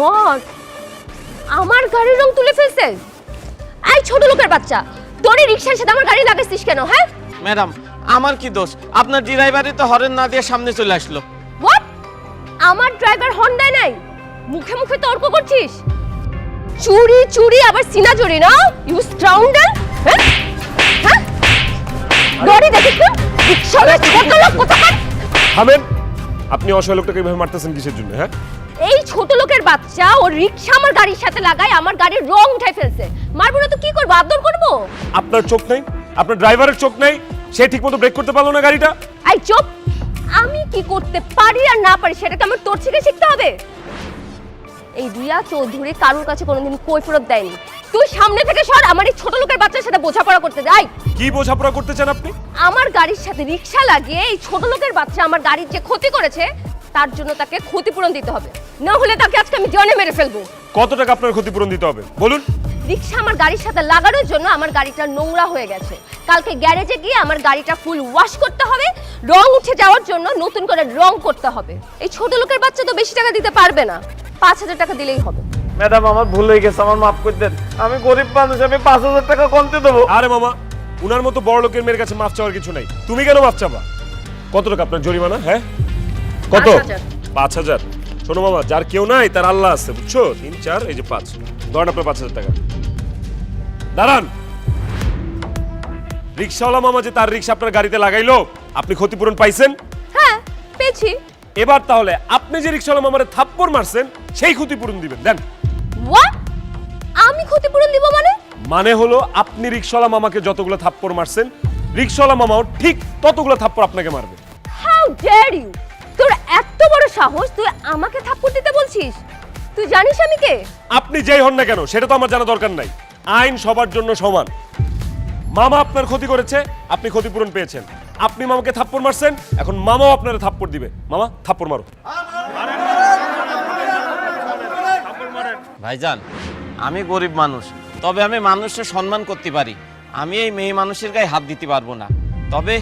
God, আমার গাড়ির রং তুলে ফেলছে। এই ছোট লোকের বাচ্চা, তোর রিকশার সাথে আমার গাড়ি লাগাইছিস কেন? হ্যাঁ ম্যাডাম, আমার কি দোষ? আপনার ড্রাইভারই তো হরেন না দিয়ে সামনে চলে আসলো। হোয়াট? আমার ড্রাইভার হর্ন দেয় নাই? মুখে মুখে তর্ক করছিস? চুরি চুরি আবার সিনা চুরি না? ইউ স্কাউন্ডার! হ্যাঁ হ্যাঁ, গাড়ি দেখিস না? রিকশাওয়ালা ছোট লোক কোথাকার! থামেন। আপনি অসহায় লোকটাকে এভাবে মারতেছেন কিসের জন্য? হ্যাঁ, এই ছোট লোকের বাচ্চা ওর রিকশা আমার গাড়ির সাথে লাগায় আমার গাড়ির রং উঠাই ফেলছে। মারবো না তো কি করবো? আদর করবো? আপনার চোখ নেই? আপনার ড্রাইভারের চোখ নেই? সে ঠিকমতো ব্রেক করতে পারলো না গাড়িটা। এই চুপ! আমি কি করতে পারি আর না পারি সেটাকে আমার তোর থেকে শিখতে হবে? এই রিয়া চৌধুরী কারোর কাছে কোনোদিন কৈফিয়ত দেয়নি। তুই সামনে থেকে সর, আমার এই ছোট লোকের বাচ্চার সাথে বোঝাপড়া করতে যাই। কি বোঝাপড়া করতে চান আপনি? আমার গাড়ির সাথে রিকশা লাগিয়ে এই ছোট লোকের বাচ্চা আমার গাড়ির যে ক্ষতি করেছে তার জন্য তাকে ক্ষতিপূরণ দিতে হবে, না হলে তাকে আজকে আমি জানে মেরে ফেলবো। কত টাকা আপনার ক্ষতিপূরণ দিতে হবে বলুন? রিকশা আমার গাড়ির সাথে লাগানোর জন্য আমার গাড়িটা নোংরা হয়ে গেছে। কালকে গ্যারেজে গিয়ে আমার গাড়িটা ফুল ওয়াশ করতে হবে, রং উঠে যাওয়ার জন্য নতুন করে রং করতে হবে। এই ছোট লোকের বাচ্চা তো বেশি টাকা দিতে পারবে না, 5,000 টাকা দিলেই হবে। ম্যাডাম, আমার ভুল হয়ে গেছে, আমার মাফ করে দেন। আমি গরিব মানুষ, আমি 5,000 টাকা কমতে দেবো। আরে মামা, উনার মতো বড় লোকের মেয়ের কাছে মাফ চাওয়ার কিছু নাই। তুমি কেন মাফ চাবা? কত টাকা আপনার জরিমানা? হ্যাঁ কত? 5,000। 5,000? শোনো মামা, যার কেউ নাই তার আল্লাহ আছে, বুঝছো? 3 4 এই যে 5, ধরেন আপনার 5,000 টাকা। দাঁড়ান। রিক্সাওয়ালা মামা যে তার রিক্সা আপনার গাড়িতে লাগাইলো, আপনি ক্ষতিপূরণ পাইছেন? হ্যাঁ পেয়েছি। এবার তাহলে আপনি যে রিক্সাওয়ালা মামারে থাপ্পড় মারছেন সেই ক্ষতিপূরণ দিবেন। দেন। হোয়াট? আমি ক্ষতিপূরণ দিব মানে? মানে হলো আপনি রিক্সাওয়ালা মামাকে যতগুলো থাপ্পড় মারছেন, রিক্সাওয়ালা মামাও ঠিক ততগুলো থাপ্পড় আপনাকে মারবে। How dare you! তোর এত বড় সাহস, তুই আমাকে থাপ্পড় দিতে বলছিস? তুই জানিস আমি কে? আপনি যেই হন না কেন সেটা তো আমার জানা দরকার নাই। আইন সবার জন্য সমান। মামা আপনার ক্ষতি করেছে, আপনি ক্ষতিপূরণ পেয়েছেন। আপনি মামাকে থাপ্পড় মারছেন, এখন মামাও আপনার থাপ্পড় দিবে। মামা থাপ্পড় মারো। ভাইজান, আমি গরিব মানুষ, তবে আমি মানুষের সম্মান করতে পারি। আমি এই মেয়ে মানুষের গায়ে হাত দিতে পারবো না। তবে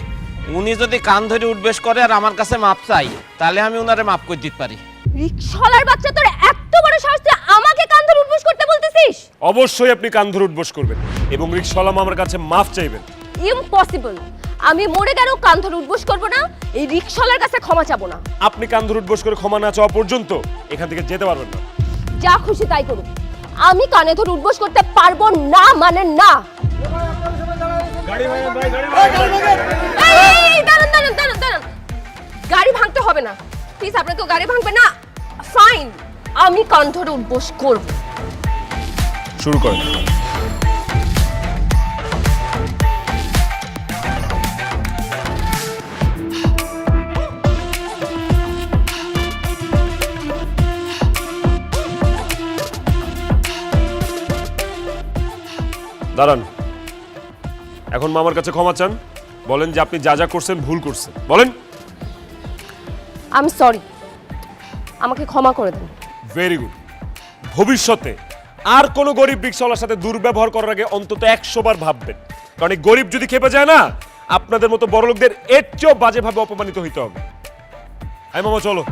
উনি যদি কান ধরে উঠবেশ করে আর আমার কাছে মাপ চাই, তাহলে আমি উনারে মাপ করে দিতে পারি। রিকশাওয়ালার বাচ্চা, তোর এত বড় সাহস, তুই আমাকে কান ধরে উঠবোস করতে বলতেছিস? অবশ্যই আপনি কান ধরে উঠবোস করবেন এবং রিক্সাওয়ালা মামার কাছে মাফ চাইবেন। ইম্পসিবল! আমি মরে গেলেও কান ধরে উঠবোস করবো না, এই রিকশাওয়ালার কাছে ক্ষমা চাবো না। আপনি কান ধরে উঠবোস করে ক্ষমা না চাওয়া পর্যন্ত এখান থেকে যেতে পারবেন না। যা খুশি তাই করুক, আমি কানে ধরে উঠবোস করতে পারবো না মানে না। এই, দাঁড়ান দাঁড়ান দাঁড়ান দাঁড়ান, গাড়ি ভাঙতে হবে না প্লিজ। আপনাকে গাড়ি ভাঙবে না? ফাইন, আমি কান ধরে উঠবোস করব। শুরু করেন। দাঁড়ান। এখন মামার কাছে ক্ষমা চান, বলেন যে আপনি যা যা করছেন ভুল করছেন। বলেন। আই এম সরি, আমাকে ক্ষমা করে দেন। Very good. ভবিষ্যতে আর কোন গরিব রিক্সাওয়ালার সাথে দুর্ব্যবহার করার আগে অন্তত 100 বার ভাববেন, কারণ এই গরিব যদি খেপে যায় না, আপনাদের মতো বড় লোকদের এর চেয়েও বাজেভাবে অপমানিত হইতে হবে। আই মামা চলো।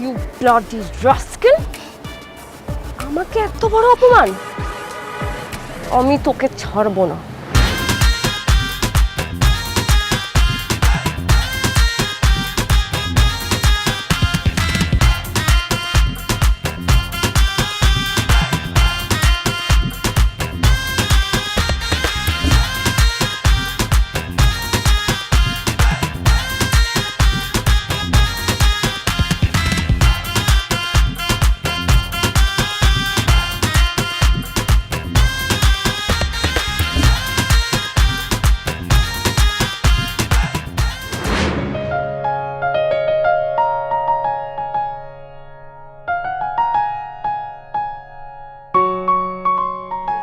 You bloody rascal! আমাকে এত বড় অপমান! আমি তোকে ছাড়বো না।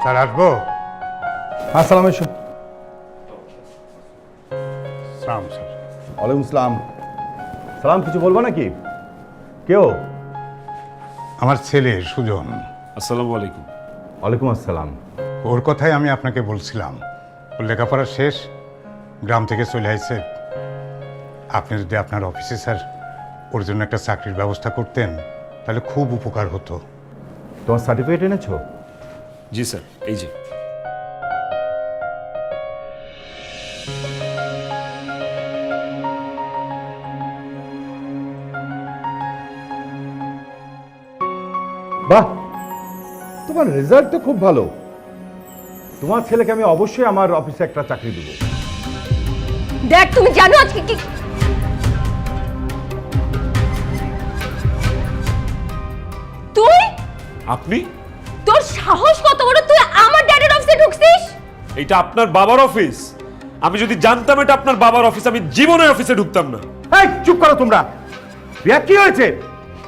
স্যার আসবো? আসসালামু আলাইকুম। সালাম স্যার। ওয়ালাইকুম আসসালাম। সালাম, কিছু বলবো নাকি? কেউ? আমার ছেলে সুজন। আসসালামু আলাইকুম। ওয়ালাইকুম আসসালাম। ওর কথাই আমি আপনাকে বলছিলাম, ওর লেখাপড়া শেষ, গ্রাম থেকে চলে আইছে। আপনি যদি আপনার অফিসে স্যার ওর জন্য একটা চাকরির ব্যবস্থা করতেন তাহলে খুব উপকার হতো। তোমার সার্টিফিকেট এনেছো? জি স্যার, এই যে। বাহ, তোমার রেজাল্ট তো খুব ভালো। তোমার ছেলেকে আমি অবশ্যই আমার অফিসে একটা চাকরি দেবো। দেখ, তুমি জানো আজকে কি তুই আপনি? তোর সাহস কত বড়, তুই আমার ড্যাডির অফিসে ঢুকছিস? এটা আপনার বাবার অফিস। আমি যদি জানতাম এটা আপনার বাবার অফিস, আমি জীবনে অফিসে ঢুকতাম না। এই চুপ করো তোমরা। রিয়া, কি হয়েছে?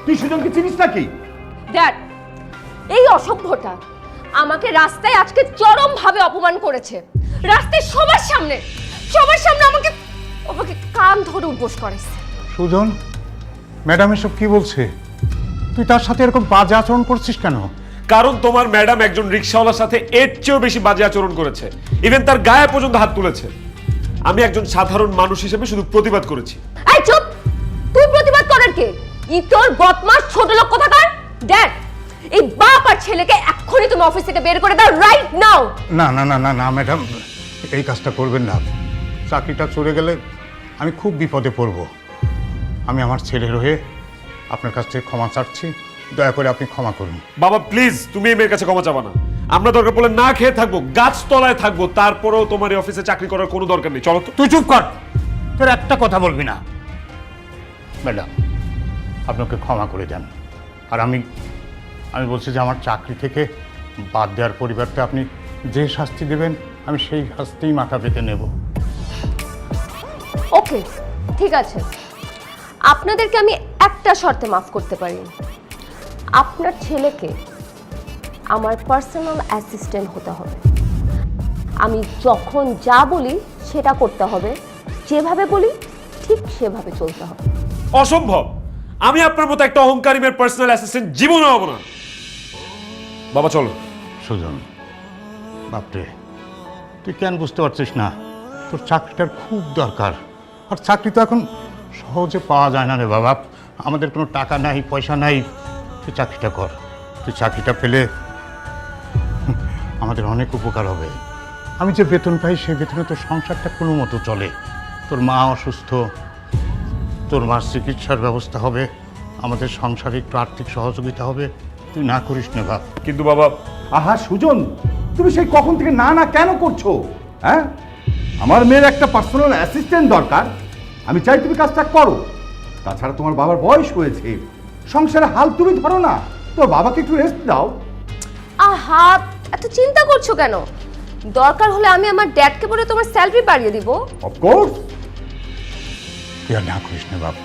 তুই সুজনকে চিনিস নাকি? ড্যাড, এই অসভ্যটা আমাকে রাস্তায় আজকে চরম ভাবে অপমান করেছে। রাস্তায় সবার সামনে আমাকে আমাকে কান ধরে উপোস করেছে। সুজন, ম্যাডাম এসব কি বলছে? তুই তার সাথে এরকম বাজে আচরণ করছিস কেন? কারণ তোমার ম্যাডাম একজন রিকশাওয়ালার সাথে এর চেয়েও বেশি বাজে আচরণ করেছে, ইভেন তার গায়ে পর্যন্ত হাত তুলেছে। আমি একজন সাধারণ মানুষ হিসেবে শুধু প্রতিবাদ করেছি। এই চুপ! তুই প্রতিবাদ করার কে? তোর বদমাশ ছোট লোক কোথাকার! ড্যাড, এই বাপ আর ছেলেকে এক্ষুনি তুমি অফিস থেকে বের করে দাও, রাইট নাও। না না না না না ম্যাডাম, এই কাজটা করবেন না। চাকরিটা চলে গেলে আমি খুব বিপদে পড়ব। আমি আমার ছেলের হয়ে আপনার কাছ থেকে ক্ষমা চাচ্ছি, দয়া করে আপনি ক্ষমা করুন। বাবা প্লিজ, তুমি এই মেয়ের কাছে ক্ষমা চাবা না। আমরা দরকার পড়লে না খেয়ে থাকবো, গাছতলায় থাকবো, তারপরেও তোমার এই অফিসে চাকরি করার কোনো দরকার নেই। চলো তো। তুই চুপ কর, তোর একটা কথা বলবি না। ম্যাডাম, আপনাকে ক্ষমা করে দেন। আর আমি বলছি যে আমার চাকরি থেকে বাদ দেওয়ার পরিবর্তে আপনি যে শাস্তি দেবেন আমি সেই শাস্তিই মাথা পেতে নেব। ওকে, ঠিক আছে। আপনাদেরকে আমি একটা শর্তে মাফ করতে পারি। আপনার ছেলেকে আমার পার্সোনাল অ্যাসিস্ট্যান্ট হতে হবে। আমি যখন যা বলি সেটা করতে হবে, যেভাবে বলি ঠিক সেভাবে চলতে হবে। অসম্ভব! আমি আপনার মতো একটা অহংকারী মেয়ের পার্সোনাল অ্যাসিস্ট্যান্ট জীবনে হব না। বাবা চলো। সুজন, বাপরে, তুই কেন বুঝতে পারছিস না? তোর চাকরিটার খুব দরকার। আর চাকরি তো এখন সহজে পাওয়া যায় না রে বাবা। আমাদের কোনো টাকা নাই, পয়সা নাই। তুই চাকরিটা কর। তুই চাকরিটা পেলে আমাদের অনেক উপকার হবে। আমি যে বেতন পাই সেই বেতনে তোর সংসারটা কোনো মতো চলে। তোর মা অসুস্থ, তোর মার চিকিৎসার ব্যবস্থা হবে, আমাদের সংসারে একটু আর্থিক সহযোগিতা হবে। তুই না করিস না বাপ। কিন্তু বাবা। আহা সুজন, তুমি সেই কখন থেকে না না কেন করছো? হ্যাঁ, আমার মেয়ের একটা পার্সোনাল অ্যাসিস্ট্যান্ট দরকার, আমি চাই তুমি কাজটা করো। তাছাড়া তোমার বাবার বয়স হয়েছে, সংসারে হাল তুমি ধরো না, তোর বাবাকে একটু রেস্ট দাও। আহা, এত চিন্তা করছো কেন? দরকার হলে আমি আমার ড্যাডকে বলে তোমার স্যালারি বাড়িয়ে দিব। অফকোর্স। তুই আর না করিস না বাপ,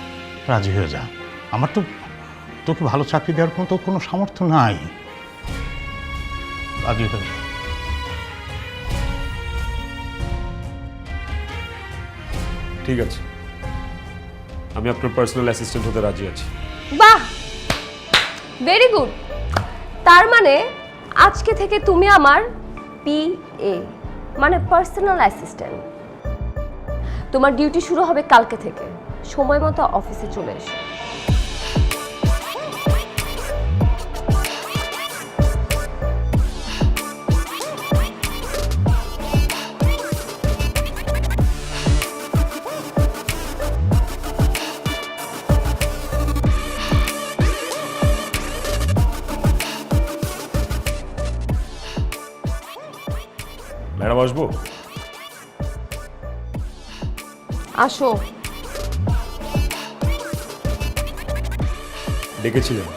রাজি হয়ে যা। আমার তো তোকে ভালো চাকরি দেওয়ার মতো কোনো সামর্থ্য নাই। রাজি হয়ে যা। ঠিক আছে, আমি আপনার পার্সোনাল অ্যাসিস্ট্যান্ট হতে রাজি আছি। বাহ, ভেরি গুড। তার মানে আজকে থেকে তুমি আমার পিএ, মানে পার্সোনাল অ্যাসিস্ট্যান্ট। তোমার ডিউটি শুরু হবে কালকে থেকে। সময় মতো অফিসে চলে এসো। ম্যাডাম আসবো? আসো। ডেকেছিলেন?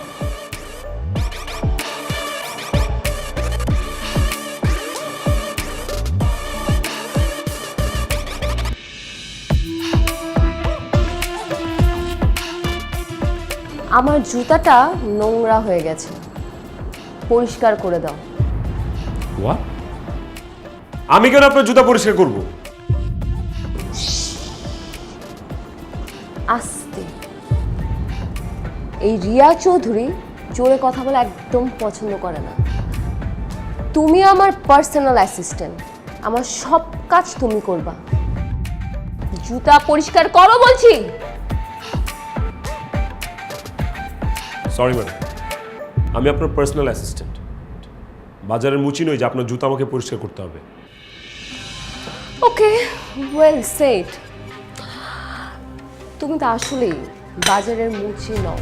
আমার জুতাটা নোংরা হয়ে গেছে, পরিষ্কার করে দাও। What? আমি কেন আপনার জুতা পরিষ্কার করব? আস্তে। এই রিয়া চৌধুরী জোরে কথা বলা একদম পছন্দ করে না। তুমি আমার পার্সোনাল অ্যাসিস্ট্যান্ট, আমার সব কাজ তুমি করবা। জুতা পরিষ্কার করো বলছি। সরি ম্যাডাম, আমি আপনার পার্সোনাল অ্যাসিস্ট্যান্ট, বাজারের মুচি নই যে আপনার জুতা আমাকে পরিষ্কার করতে হবে। ওকে, ওয়েল সেড। তুমি তো আসলেই বাজারের মুচি নও।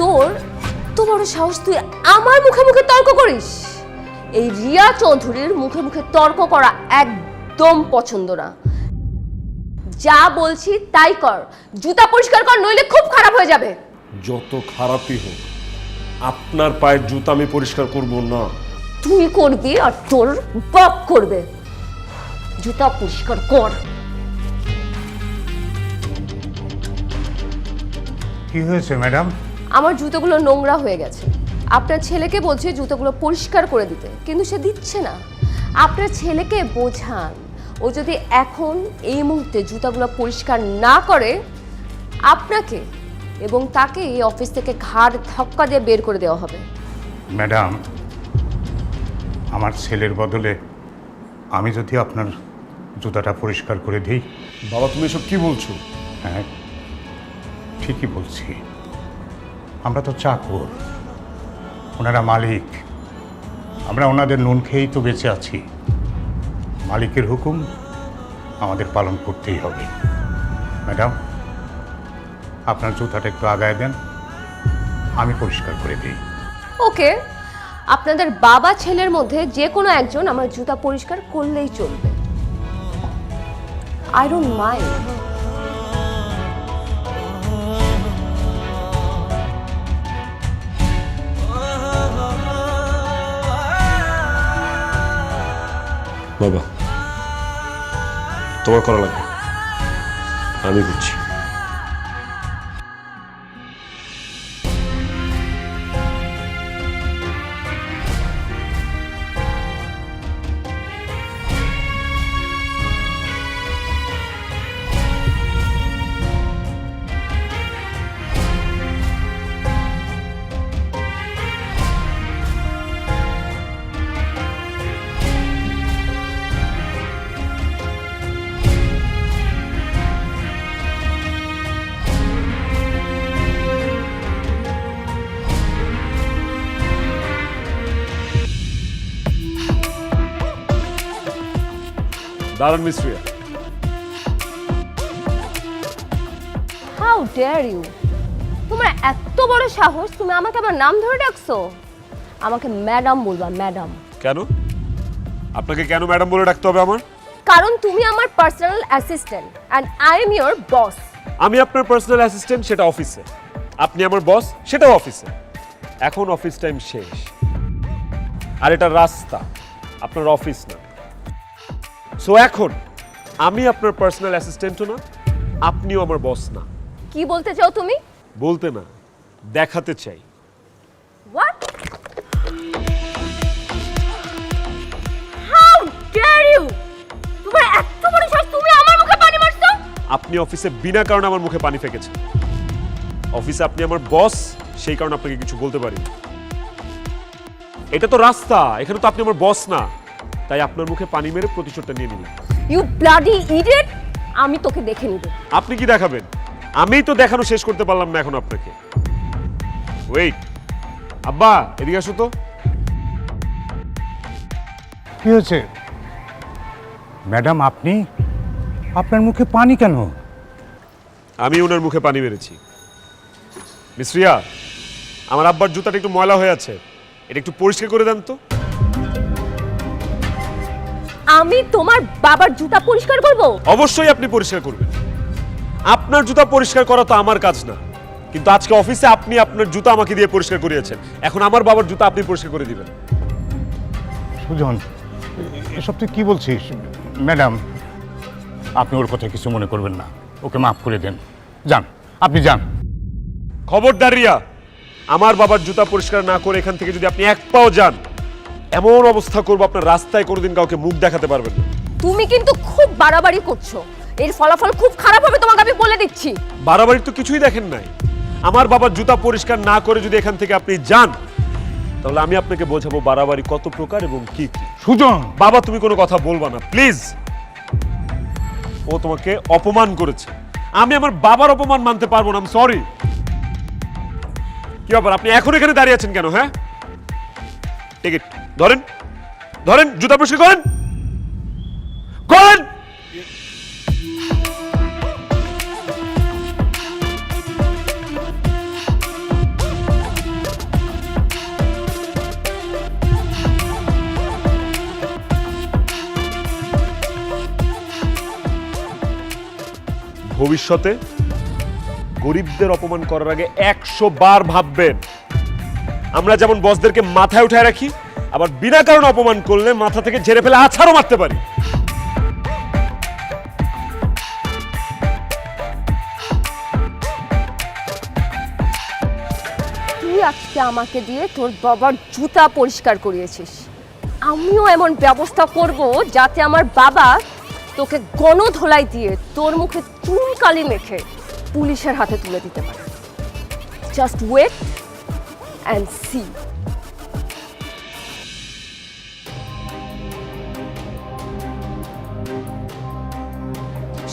তোর তো বড় সাহস, তুই আমার মুখে মুখে তর্ক করিস। এই রিয়া চৌধুরীর মুখে মুখে তর্ক করা একদম পছন্দ না। যা বলছি তাই কর, জুতা পরিষ্কার কর, নইলে খুব খারাপ হয়ে যাবে। যত খারাপই হোক, আপনার পায়ের জুতা আমি পরিষ্কার করব না। তুই করবি আর তোর বাপ করবে। জুতা পরিষ্কার কর। কি হয়েছে ম্যাডাম? আমার জুতোগুলো নোংরা হয়ে গেছে। আপনার ছেলেকে বলছে জুতোগুলো পরিষ্কার করে দিতে, কিন্তু সে দিচ্ছে না। আপনার ছেলেকে বোঝান, ও যদি এখন এই মুহূর্তে জুতাগুলো পরিষ্কার না করে, আপনাকে এবং তাকে এই অফিস থেকে ঘাড় ধাক্কা দিয়ে বের করে দেওয়া হবে। ম্যাডাম, আমার ছেলের বদলে আমি যদি আপনার জুতাটা পরিষ্কার করে দিই। বাবা, তুমি এসব কি বলছো? হ্যাঁ, ঠিকই বলছি। আমরা তো চাকর, ওনারা মালিক। আমরা ওনাদের নুন খেয়েই তো বেঁচে আছি। মালিকের হুকুম আমাদের পালন করতেই হবে। ম্যাডাম, আপনার জুতাটা একটু আগায় দেন, আমি পরিষ্কার করে দিই। ওকে, আপনাদের বাবা ছেলের মধ্যে যে কোনো একজন আমার জুতা পরিষ্কার করলেই চলবে। I don't mind. বাবা, তোমার করা লাগবে, আমি বুঝছি। দারুণ মিস্ত্রিয়া। How dare you! তোমার এত বড় সাহস, তুমি আমাকে আমার নাম ধরে ডাকছো? আমাকে ম্যাডাম বলবা, ম্যাডাম। কেন? আপনাকে কেন ম্যাডাম বলে ডাকতে হবে আমার? কারণ তুমি আমার personal assistant and I am your boss. আমি আপনার পার্সোনাল অ্যাসিস্ট্যান্ট, সেটা অফিসে। আপনি আমার বস, সেটাও অফিসে। এখন অফিস টাইম শেষ, আর এটা রাস্তা, আপনার অফিস না। সো এখন আমি আপনার পার্সোনাল অ্যাসিস্ট্যান্টও না, আপনিও আমার বস না। কি বলতে চাও তুমি? বলতে না, দেখাতে চাই। হোয়াট? How dare you! তোমার এত বড় সাহস, তুমি আমার মুখে পানি মারছো? আপনি অফিসে বিনা কারণে আমার মুখে পানি ফেকেছেন। অফিসে আপনি আমার বস, সেই কারণে আপনাকে কিছু বলতে পারি। এটা তো রাস্তা, এখানে তো আপনি আমার বস না, তাই আপনার মুখে পানি মেরে প্রতিশোধটা নিয়ে নিলাম। You bloody idiot! আমি তোকে দেখে নিব। আপনি কি দেখাবেন? আমিই তো দেখানো শেষ করতে পারলাম না এখন আপনাকে। ওয়েট, আব্বা এদিকে আসো তো। কি হয়েছে ম্যাডাম? আপনি, আপনার মুখে পানি কেন? আমি ওনার মুখে পানি মেরেছি। মিস রিয়া, আমার আব্বার জুতাটা একটু ময়লা হয়ে আছে, এটা একটু পরিষ্কার করে দেন তো। আমি তোমার বাবার জুতা পরিষ্কার করব? অবশ্যই আপনি পরিষ্কার করবেন। আপনার জুতা পরিষ্কার করা তো আমার কাজ না, কিন্তু আজকে অফিসে আপনি আপনার জুতা আমাকে দিয়ে পরিষ্কার করিয়েছেন, এখন আমার বাবার জুতা আপনি পরিষ্কার করে দিবেন। সুজন, এসব তুই কি বলছিস? ম্যাডাম, আপনি ওর কথা কিছু মনে করবেন না, ওকে মাফ করে দেন। যান, আপনি যান। খবরদার রিয়া, আমার বাবার জুতা পরিষ্কার না করে এখান থেকে যদি আপনি এক পাও যান, এমন অবস্থা করবো আপনার রাস্তায় কোনোদিন কাউকে মুখ দেখাতে পারবেন না। তুমি কিন্তু খুব বাড়াবাড়ি করছো, এর ফলাফল খুব খারাপ হবে তোমাকে আমি বলে দিচ্ছি। বাড়াবাড়ি তো কিছুই দেখেন নাই। আমার বাবার জুতা পরিষ্কার না করে যদি এখান থেকে আপনি যান, তাহলে আমি আপনাকে বোঝাবো বাড়াবাড়ি কত প্রকার এবং কি কি। সুজন, বাবা তুমি কোনো কথা বলবা না প্লিজ। ও তোমাকে অপমান করেছে, আমি আমার বাবার অপমান মানতে পারবো না। আমি সরি। কি ব্যাপার, আপনি এখন এখানে দাঁড়িয়ে আছেন কেন? হ্যাঁ, টিকিট ধরেন, ধরেন, জুতা পরিষ্কার করেন, করেন। ভবিষ্যতে গরিবদের অপমান করার আগে 100 বার ভাববেন। আমরা যেমন বসদেরকে মাথায় উঠায় রাখি, আবার বিনা কারণে অপমান করলে মাথা থেকে ঝেড়ে ফেলে আছাড়ও মারতে পারি। তুই আজকে আমাকে দিয়ে তোর বাবার জুতা পরিষ্কার করিয়েছিস, আমিও এমন ব্যবস্থা করব যাতে আমার বাবা তোকে গণধোলাই দিয়ে তোর মুখে চুনকালি মেখে পুলিশের হাতে তুলে দিতে পারে। Just wait and see.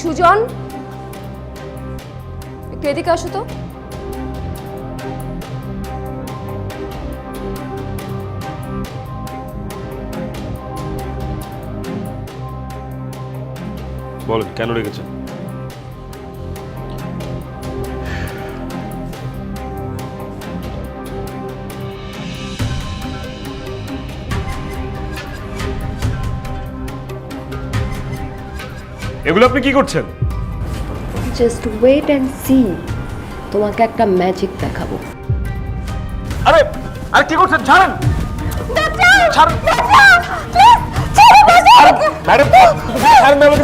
Sujan, একটু এদিকে আসো তো। বলেন কেন রেখেছেন? এগুলো আপনি কি করছেন? জাস্ট ওয়েট অ্যান্ড সি, তোমাকে একটা ম্যাজিক দেখাবো। আরে আরে কি করছেন? ছাড়েন, ছাড়েন ম্যাডাম, ছাড়েন ম্যাডাম।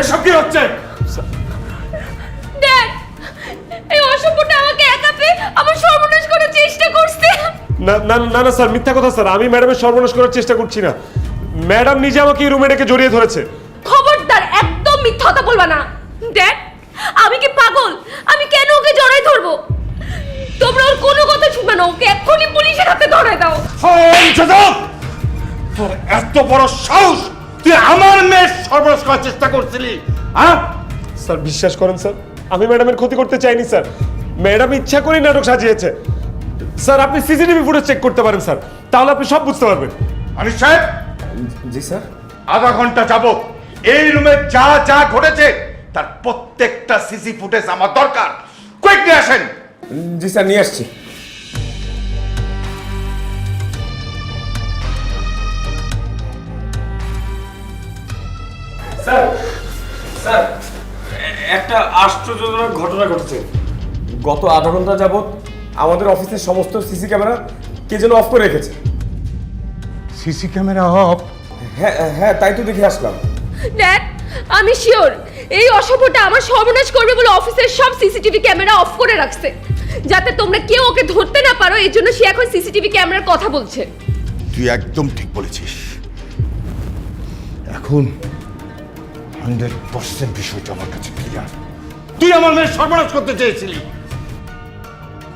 এসব কি হচ্ছে? ড্যাড, এই অসভ্যটা আমাকে একা পেয়ে আমার সর্বনাশ করার চেষ্টা করছে। না না না না স্যার, মিথ্যা কথা স্যার। আমি ম্যাডামের সর্বনাশ করার চেষ্টা করছি না। ম্যাডাম নিজে আমাকে এই রুমে ডেকে জড়িয়ে ধরেছে। খবরদার, একদম মিথ্যা কথা বলবা না। ড্যাড, আমি কি পাগল? আমি কেন ওকে জড়াই ধরবো? তোমরা ওর কোনো কথা শুনবে না, ওকে এক্ষুনি পুলিশের হাতে ধরায় দাও। তোর এত বড় সাহস, তুই আমার মেয়ের সর্বনাশ করার চেষ্টা করছিলি? হ্যাঁ স্যার বিশ্বাস করেন স্যার, আমি ম্যাডামের ক্ষতি করতে চাইনি স্যার। ম্যাডাম ইচ্ছা করেই নাটক সাজিয়েছে। স্যার আপনি সিসিটিভি ফুটেজ চেক করতে পারেন স্যার, তাহলে আপনি সব বুঝতে পারবেন। আনিস সাহেব। জি স্যার। আধা ঘন্টা যাবত এই রুমে যা যা ঘটেছে তার প্রত্যেকটা সিসি ফুটেজ আমার দরকার। কুইকলি আসেন। জি স্যার, নিয়ে আসছি। স্যার স্যার, একটা আশ্চর্যজনক ঘটনা ঘটেছে। গত আধা ঘন্টা যাবত আমাদের অফিসের সমস্ত সিসি ক্যামেরা কে যেন অফ করে রেখেছে। CC camera off? হ্যাঁ হ্যাঁ, তাই তো দেখে আসলাম। ড্যাড, আমি শিওর এই অসভ্যটা আমার সর্বনাশ করবে বলে অফিসের সব সিসিটিভি ক্যামেরা অফ করে রাখছে, যাতে তোমরা কেউ ওকে ধরতে না পারো। এই জন্য সে এখন সিসিটিভি ক্যামেরার কথা বলছে। তুই একদম ঠিক বলেছিস। এখন 100% বিষয়টা আমার কাছে ক্লিয়ার। তুই আমার মেয়ের সর্বনাশ করতে চেয়েছিলি,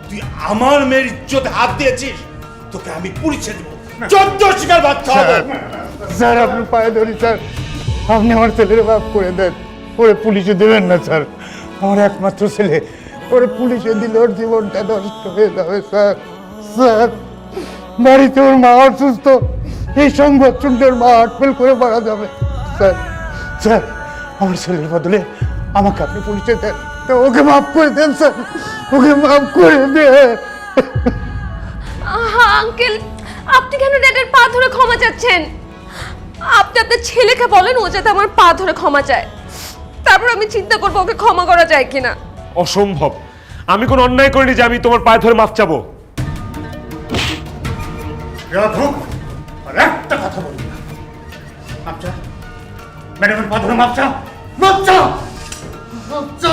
তুই আমার মেয়ের ইজ্জতে হাত দিয়েছিস। তোকে আমি পুলিশে দেবো, 14 শিকার বাচ্চা হবে। স্যার আপনার পায়ে ধরি স্যার, আপনি আমার ছেলের মাফ করে দেন। ওরে পুলিশে দেবেন না স্যার, আমার একমাত্র ছেলে, ওরে পুলিশে দিলে ওর জীবনটা নষ্ট হয়ে যাবে স্যার। স্যার বাড়িতে ওর মা অসুস্থ, এই সংবাদ শুনলে ওর মা হার্টফেল করে মারা যাবে। স্যার স্যার, আমার ছেলের বদলে আমাকে আপনি পুলিশে দেন, তো ওকে মাফ করে দেন স্যার, ওকে মাফ করে দেন। আঙ্কেল, আপনি কেন ড্যাডের পা ধরে ক্ষমা চাচ্ছেন? আপনি আপনার ছেলেকে বলেন ও যাতে আমার পা ধরে ক্ষমা চায়, তারপর আমি চিন্তা করবো ওকে ক্ষমা করা যায় কিনা। অসম্ভব, আমি কোনো অন্যায় করিনি যে আমি তোমার পায়ে ধরে মাফ চাবো। আর একটা কথা বলবি না। মাপ চা, ম্যাডামের পা ধরে মাপ চা, মাপ চা, মাপ চা।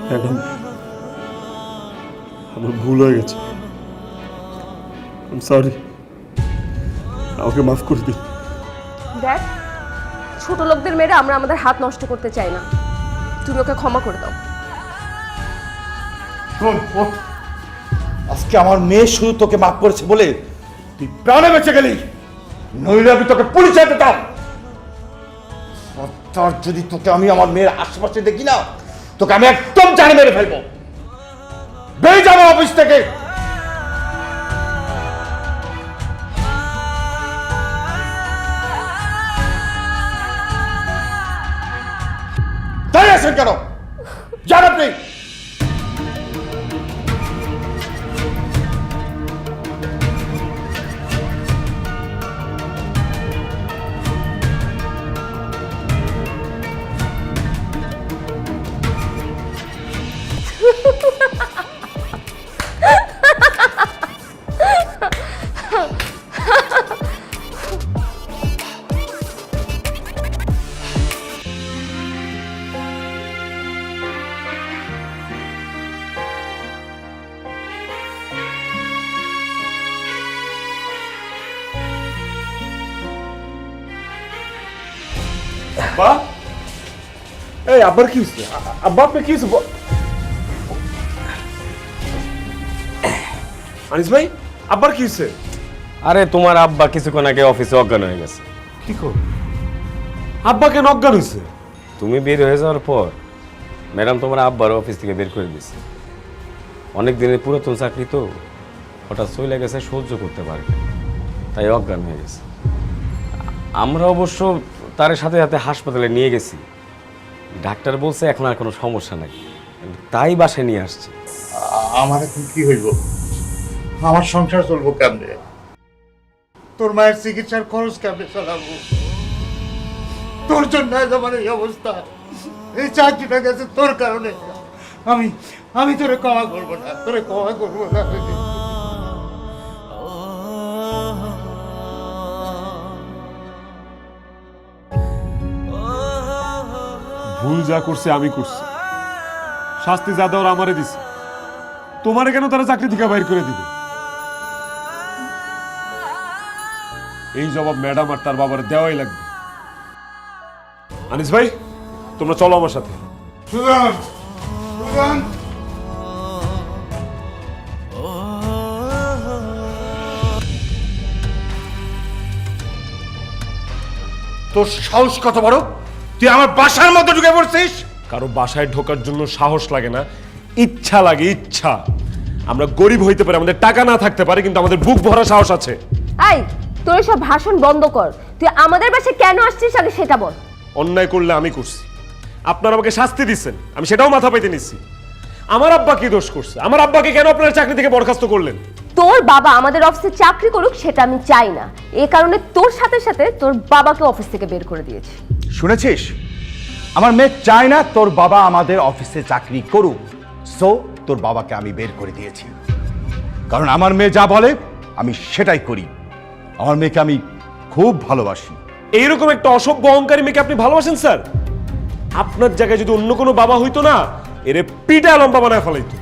ম্যাডাম, ভুল হয়ে গেছে, সরি, আমাকে মাফ করে দিন। দেখ, ছোট লোকদের মেরে আমরা আমাদের হাত নষ্ট করতে চাই না, তুমি ওকে ক্ষমা করে দাও। শোন, ওঠ। আজকে আমার মেয়ে শুধু তোকে মাফ করেছে বলে তুই প্রাণে বেঁচে গেলি, নইলে আমি তোকে পুলিশে দিতাম। তার যদি তোকে আমি আমার মেয়ের আশেপাশে দেখি না, তোকে আমি একদম জানে মেরে ফেলবো। বেরিয়ে যাবো অফিস থেকে। তাই আছেন কেন? যান আপনি। আব্বা, এই আব্বার কি হয়েছে? আব্বা আপনার কি হয়েছে? আনিস ভাই, আব্বার কি হয়েছে? আরে তোমার আব্বা কিছুক্ষণ আগে অফিসে অজ্ঞান হয়ে গেছে। কি কর? আব্বা কেন অজ্ঞান হয়েছে? তুমি বের হয়ে যাওয়ার পর ম্যাডাম তোমার আব্বার অফিস থেকে বের করে দিয়েছে। অনেক দিনের পুরাতন চাকরি তো, হঠাৎ চলে গেছে, সহ্য করতে পারে না, তাই অজ্ঞান হয়ে গেছে। আমরা অবশ্য তার সাথে সাথে হাসপাতালে নিয়ে গেছি, ডাক্তার বলছে এখন আর কোনো সমস্যা নাই, তাই বাসায় নিয়ে আসছি। আমার এখন কি হইব? আমার সংসার চলবো কেমনে? তোর মায়ের চিকিৎসার খরচ কেমনে চালাবো? তোর জন্য আজ আমার এই অবস্থা। এই চাকরিটা গেছে তোর কারণে। আমি তোরে ক্ষমা করবো না, তোরে ক্ষমা করবো না। ভুল যা করছে আমি করছি, শাস্তি যা দেওয়ার আমারে দিছি। তোমারে কেন তারা চাকরি থেকে বাইর করে দিবে? এই জবাব ম্যাডাম আর তার বাবার দেওয়াই লাগবে। আনিস ভাই, তোমরা চলো আমার সাথে। সুজন, সুজন, তোর সাহস কত বড়? তুই আমার বাসার মধ্যে ঢুকে পড়ছিস? কারো বাসায় ঢোকার জন্য সাহস লাগে না, ইচ্ছা লাগে, ইচ্ছা। আমরা গরিব হইতে পারি, আমাদের টাকা না থাকতে পারে, কিন্তু আমাদের বুক ভরা সাহস আছে। এই, তোর সব ভাষণ বন্ধ কর। তুই আমাদের বাসায় কেন আসছিস আগে সেটা বল। অন্যায় করলে আমি করছি, আপনারা আমাকে শাস্তি দিচ্ছেন, আমি সেটাও মাথা পাইতে নিচ্ছি। আমার আব্বা কি দোষ করছে? আমার আব্বাকে কেন আপনারা চাকরি থেকে বরখাস্ত করলেন? তোর বাবা আমাদের অফিসে চাকরি করুক সেটা আমি চাই না, এই কারণে তোর সাথে সাথে তোর বাবাকে অফিস থেকে বের করে দিয়েছি। শুনেছিস? আমার মেয়ে চায় না তোর বাবা আমাদের অফিসে চাকরি করুক, সো তোর বাবাকে আমি বের করে দিয়েছি। কারণ আমার মেয়ে যা বলে আমি সেটাই করি। আমার মেয়েকে আমি খুব ভালোবাসি। এইরকম একটা অসভ্য অহংকারী মেয়েকে আপনি ভালোবাসেন স্যার? আপনার জায়গায় যদি অন্য কোনো বাবা হইতো না, এরে পিটা লম্বা বানায় ফেলাইতো।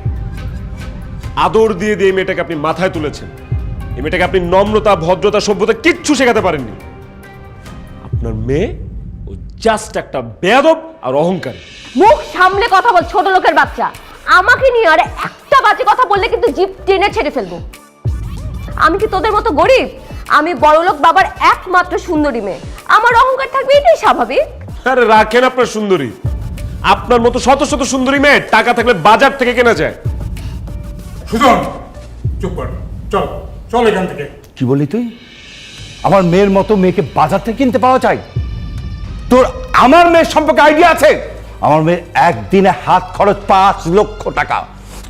আদর দিয়ে দিয়ে এই মেয়েটাকে আপনি মাথায় তুলেছেন। এই মেয়েটাকে আপনি নম্রতা, ভদ্রতা, সভ্যতা কিচ্ছু শেখাতে পারেননি। আপনার মেয়ে ও জাস্ট একটা বেয়াদব আর অহংকারী। মুখ সামলে কথা বল, ছোট লোকের বাচ্চা। আমাকে নিয়ে আর একটা বাজে কথা বললে কিন্তু জিভ টেনে ছেড়ে ফেলবো। আমি কি তোদের মতো গরিব? আমি বড়লোক বাবার একমাত্র সুন্দরী মেয়ে, আমার অহংকার থাকবে, এটাই স্বাভাবিক। আরে রাখেন আপনার সুন্দরী। আপনার মতো শত শত সুন্দরী মেয়ে টাকা থাকলে বাজার থেকে কেনা যায়। সুজন, চুপ কর, চল চল এখান থেকে। কি বলি তুই? আমার মেয়ের মতো মেয়েকে বাজার থেকে কিনতে পাওয়া যায়? তোর আমার মেয়ের সম্পর্কে আইডিয়া আছে? আমার মেয়ের একদিনে হাত খরচ 5 লক্ষ টাকা।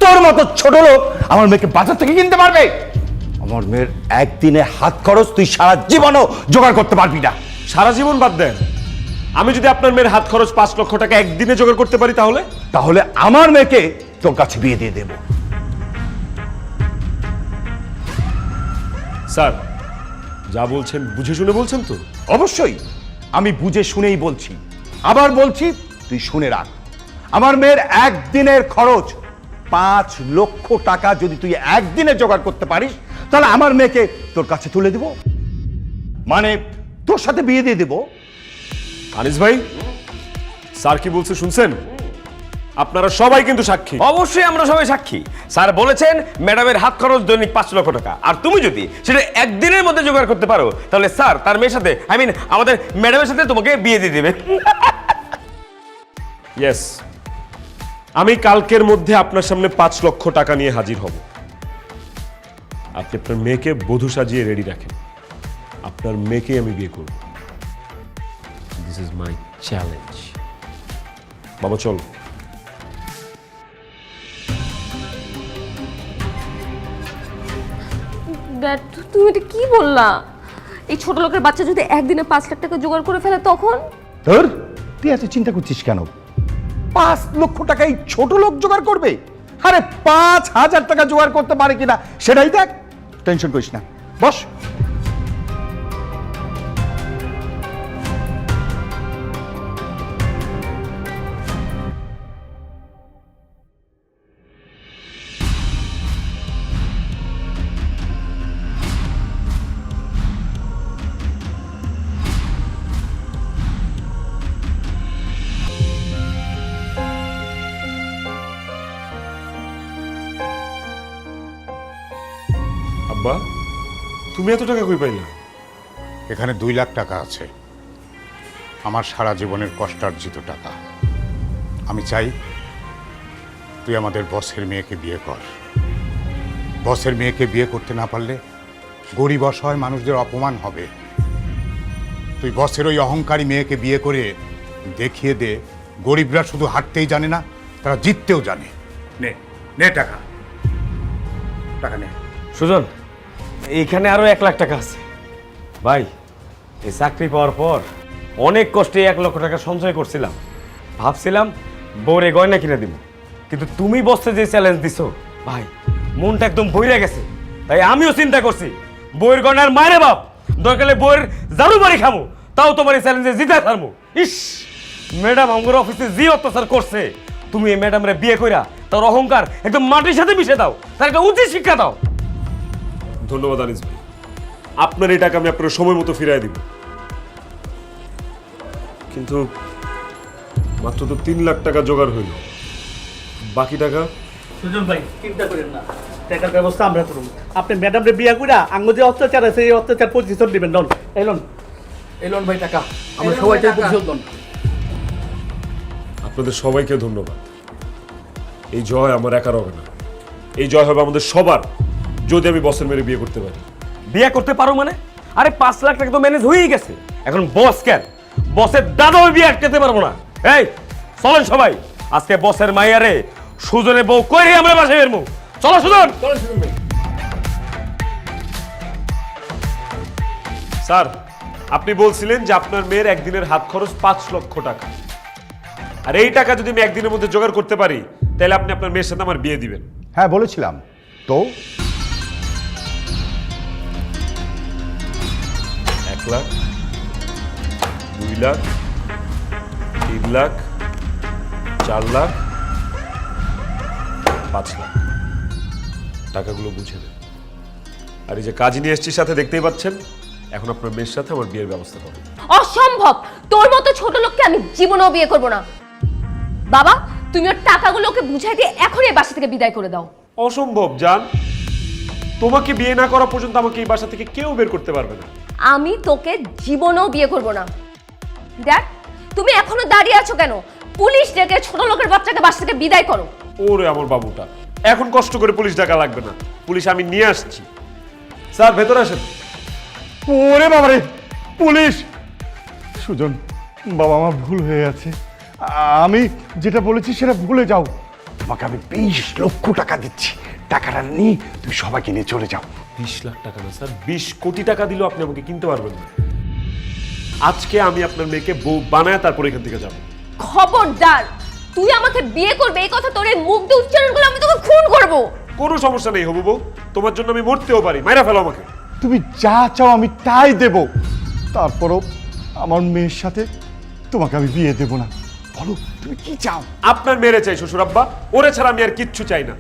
তোর মতো ছোট লোক আমার মেয়েকে বাজার থেকে কিনতে পারবে? আমার মেয়ের একদিনে হাত খরচ তুই সারা জীবনও জোগাড় করতে পারবি না। সারা জীবন বাদ দেন, আমি যদি আপনার মেয়ের হাত খরচ 5 লক্ষ টাকা একদিনে জোগাড় করতে পারি তাহলে আমার মেয়েকে তোর কাছে বিয়ে দিয়ে দেব। স্যার, যা বলছেন বুঝে শুনে বলছেন তো? অবশ্যই আমি বুঝে শুনেই বলছি। আবার বলছি, তুই শুনে রাখ। আমার মেয়ের একদিনের খরচ 5 লক্ষ টাকা যদি তুই একদিনে জোগাড় করতে পারিস তাহলে আমার মেয়েকে তোর কাছে তুলে দেব, মানে তোর সাথে বিয়ে দিয়ে দেব। আনিস ভাই, স্যার কি বলছে শুনছেন? আপনারা সবাই কিন্তু সাক্ষী। অবশ্যই আমরা সবাই সাক্ষী। স্যার বলেছেন ম্যাডামের হাত খরচ দৈনিক 5 লক্ষ টাকা, আর তুমি যদি সেটা একদিনের মধ্যে জোগাড় করতে পারো তাহলে স্যার তার মেয়ের সাথে আমাদের ম্যাডামের সাথে তোমাকে বিয়ে দিয়ে দেবে। ইয়েস, আমি কালকের মধ্যে আপনার সামনে 5 লক্ষ টাকা নিয়ে হাজির হব। আপনি আপনার মেয়েকে বধূ সাজিয়ে রেডি রাখেন, আপনার মেয়েকে আমি বিয়ে করব। This is my challenge. বাবা চল। ড্যাড, তুমি এটা কি বললা? এই ছোট লোকের বাচ্চা যদি একদিনে 5 লাখ টাকা জোগাড় করে ফেলে তখন? তোর তুই এত চিন্তা করছিস কেন? 5 লক্ষ টাকা এই ছোট লোক জোগাড় করবে? আরে 5,000 টাকা জোগাড় করতে পারে কিনা সেটাই দেখ, টেনশন করিস না, বস। আব্বা, তুমি এত টাকা কই পাইলা? এখানে 2 লাখ টাকা আছে, আমার সারা জীবনের কষ্টার্জিত টাকা। আমি চাই তুই আমাদের বসের মেয়েকে বিয়ে কর। বসের মেয়েকে বিয়ে করতে না পারলে গরিব অসহায় মানুষদের অপমান হবে। তুই বসের ওই অহংকারী মেয়েকে বিয়ে করে দেখিয়ে দে গরিবরা শুধু হারতেই জানে না, তারা জিততেও জানে। নে নে টাকা, টাকা নে। সুজন, এইখানে আরো 1 লাখ টাকা আছে। ভাই, এই চাকরি পাওয়ার পর অনেক কষ্টে 1 লক্ষ টাকা সঞ্চয় করছিলাম। ভাবছিলাম বউরে গয়না কিনে দিব, কিন্তু তুমি বসতে যে চ্যালেঞ্জ দিছো ভাই, মনটা একদম বইরে গেছে। তাই আমিও চিন্তা করছি বউয়ের গয়নার মায়ের বাপ দরকারে বউয়ের ঝাড়ু বাড়ি খামো, তাও তোমার এই চ্যালেঞ্জে জিতে পারবো। ইস, ম্যাডাম আমার অফিসে যে অত্যাচার করছে, তুমি এই ম্যাডামরে বিয়ে কইরা তার অহংকার একদম মাটির সাথে মিশে দাও, তার একটা উচিত শিক্ষা দাও। ধন্যবাদ আনিস ভাই, আপনার এই টাকা আমি আপনার সময় মতো ফিরিয়ে দিব। কিন্তু মাত্র তো 3 লাখ টাকা জোগাড় হইল, বাকি টাকা? সুজন ভাই, চিন্তা করেন না, টাকার ব্যবস্থা আমরা করব। আপনি ম্যাডামরে বিয়া কইরা আঙ্গ যে অত্যাচার আছে এই অত্যাচার প্রতিশোধ দিবেন। ডন এলন ভাই, টাকা আমরা সবাইকে প্রতিশোধ দেন। আপনাদের সবাইকে ধন্যবাদ। এই জয় আমার একার হবে না, এই জয় হবে আমাদের সবার, যদি আমি বসের মেরে বিয়ে করতে পারি। বিয়ে করতে পারো মানে? আরে 5 লাখ টাকা তো ম্যানেজ হয়েই গেছে, এখন বস কেন? বসের দাদা ওই বিয়ে আটকাতে পারবো না। এই চলেন সবাই, আজকে বসের মাইয়ারে সুজনের বউ কইরে আমরা বাসায় বেরমু। চলো সুজন। স্যার, আপনি বলছিলেন যে আপনার মেয়ের একদিনের হাত খরচ 5 লক্ষ টাকা, আর এই টাকা যদি আমি একদিনের মধ্যে জোগাড় করতে পারি তাহলে আপনি আপনার মেয়ের সাথে আমার বিয়ে দিবেন। হ্যাঁ বলেছিলাম তো। 1 লাখ, 2 লাখ, 3 লাখ, 4 লাখ, 5 লাখ। টাকাগুলো বুঝে নেন। আর এই যে কাজ নিয়ে এসছি সাথে, দেখতেই পাচ্ছেন, এখন আপনার মেয়ের সাথে আমার বিয়ের ব্যবস্থা করুন। অসম্ভব, তোর মতো ছোট লোককে আমি জীবনেও বিয়ে করব না। বাবা, তুমি ওর টাকাগুলো ওকে বুঝাই দিয়ে এখন এই বাসা থেকে বিদায় করে দাও। অসম্ভব জান, তোমাকে বিয়ে না করা পর্যন্ত আমাকে এই বাসা থেকে কেউ বের করতে পারবে না। আমি তোকে জীবনেও বিয়ে করব না। দেখ, তুমি এখনো দাঁড়িয়ে আছো কেন? পুলিশ ডেকে ছোট লোকের বাচ্চাকে বাসা থেকে বিদায় করো। ওরে আমার বাবুটা, এখন কষ্ট করে পুলিশ ডাকা লাগবে না, পুলিশ আমি নিয়ে আসছি। স্যার ভেতরে আসেন। ওরে বাবারে, পুলিশ! সুজন, বাবা আমার ভুল হয়ে গেছে, আমি যেটা বলেছি সেটা ভুলে যাও। তোমাকে আমি 20 লক্ষ টাকা দিচ্ছি, টাকাটা নিয়ে তুমি সবাইকে নিয়ে চলে যাও। 20 লাখ টাকা না স্যার, 20 কোটি টাকা দিলেও আপনি আমাকে কিনতে পারবেন না। আজকে আমি আপনার মেয়েকে বউ বানায় তারপর এখান থেকে যাব। খবরদার, তুই আমাকে বিয়ে করবে এই কথা তোর এই মুখ দিয়ে উচ্চারণ করলে আমি তোকে খুন করব। কোনো সমস্যা নেই হবু বউ, তোমার জন্য আমি মরতেও পারি, মাইরা ফেলো আমাকে। তুমি যা চাও আমি তাই দেব, তারপরও আমার মেয়ের সাথে তোমাকে আমি বিয়ে দেব না। বলো তুমি কি চাও? আপনার মেরে চাই শ্বশুর আব্বা, ওরে ছাড়া আমি আর কিচ্ছু চাই না।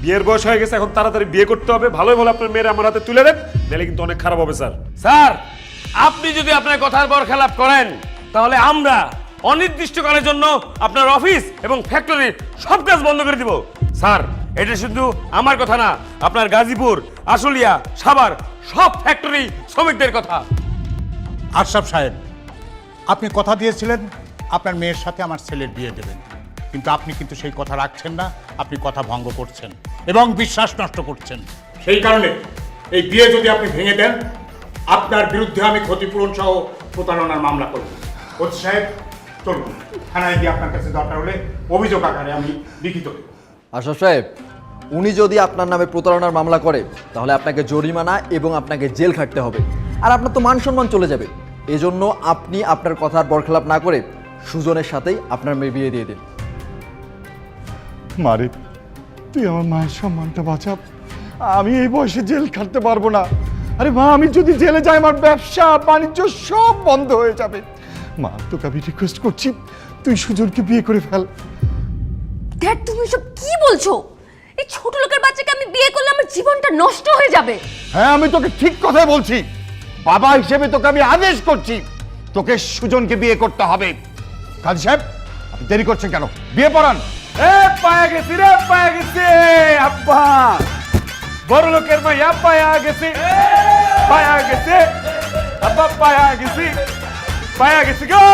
বিয়ের বয়স হয়ে গেছে, এখন তাড়াতাড়ি বিয়ে করতে হবে। ভালোই ভালো আপনার মেয়ের আমার হাতে তুলে দেন, নাহলে কিন্তু অনেক খারাপ হবে স্যার। স্যার, আপনি যদি আপনার কথার পর খেলাপ করেন তাহলে আমরা অনির্দিষ্টকালের জন্য আপনার অফিস এবং ফ্যাক্টরির সব কাজ বন্ধ করে দিব। স্যার, এটা শুধু আমার কথা না, আপনার গাজীপুর, আশুলিয়া, সাভার সব ফ্যাক্টরি শ্রমিকদের কথা। আশরাফ সাহেব, আপনি কথা দিয়েছিলেন আপনার মেয়ের সাথে আমার ছেলের বিয়ে দেবেন, কিন্তু আপনি কিন্তু সেই কথা রাখছেন না। আপনি কথা ভঙ্গ করছেন এবং বিশ্বাস নষ্ট করছেন। সেই কারণে এই বিয়ে যদি আপনি ভেঙে দেন, আপনার বিরুদ্ধে আমি ক্ষতিপূরণ সহ প্রতারণার মামলা করব। কোচ সাহেব, চলুন থানায় গিয়ে আপনার কাছে দরকার হলে অভিযোগ আকারে আমি লিখিত দেব। আশরাফ সাহেব, উনি যদি আপনার নামে প্রতারণার মামলা করে তাহলে আপনাকে জরিমানা এবং আপনাকে জেল খাটতে হবে, আর আপনার তো মান সম্মান চলে যাবে। এজন্য আপনি আপনার কথার বরখেলাপ না করে সুজনের সাথেই আপনার মেয়ে বিয়ে দিয়ে দিন। মারে, তুই আমার মায়ের সম্মানটা বাঁচা। আমি এই বয়সে জেল খাটতে পারবো না। আরে মা, আমি যদি জেলে যাই আমার ব্যবসা বাণিজ্য সব বন্ধ হয়ে যাবে। মা, তোকে আমি রিকোয়েস্ট করছি, তুই সুজনকে বিয়ে করে ফেল। ড্যাড, তুমি সব কি বলছো? এই ছোট লোকের বাচ্চাকে আমি বিয়ে করলে আমার জীবনটা নষ্ট হয়ে যাবে। হ্যাঁ, আমি তোকে ঠিক কথাই বলছি। বাবা হিসেবে তোকে আমি আদেশ করছি, তোকে সুজনকে বিয়ে করতে হবে। কাজী সাহেব, আপনি দেরি করছেন কেন? বিয়ে পড়ান। পায়া গেছি রে, পায়া গেছি আব্বা, বড় লোকের মাইয়া পায়া গেছি, পায়া গেছে আব্বা, পায়া গেছি, পায়া গেছি গো,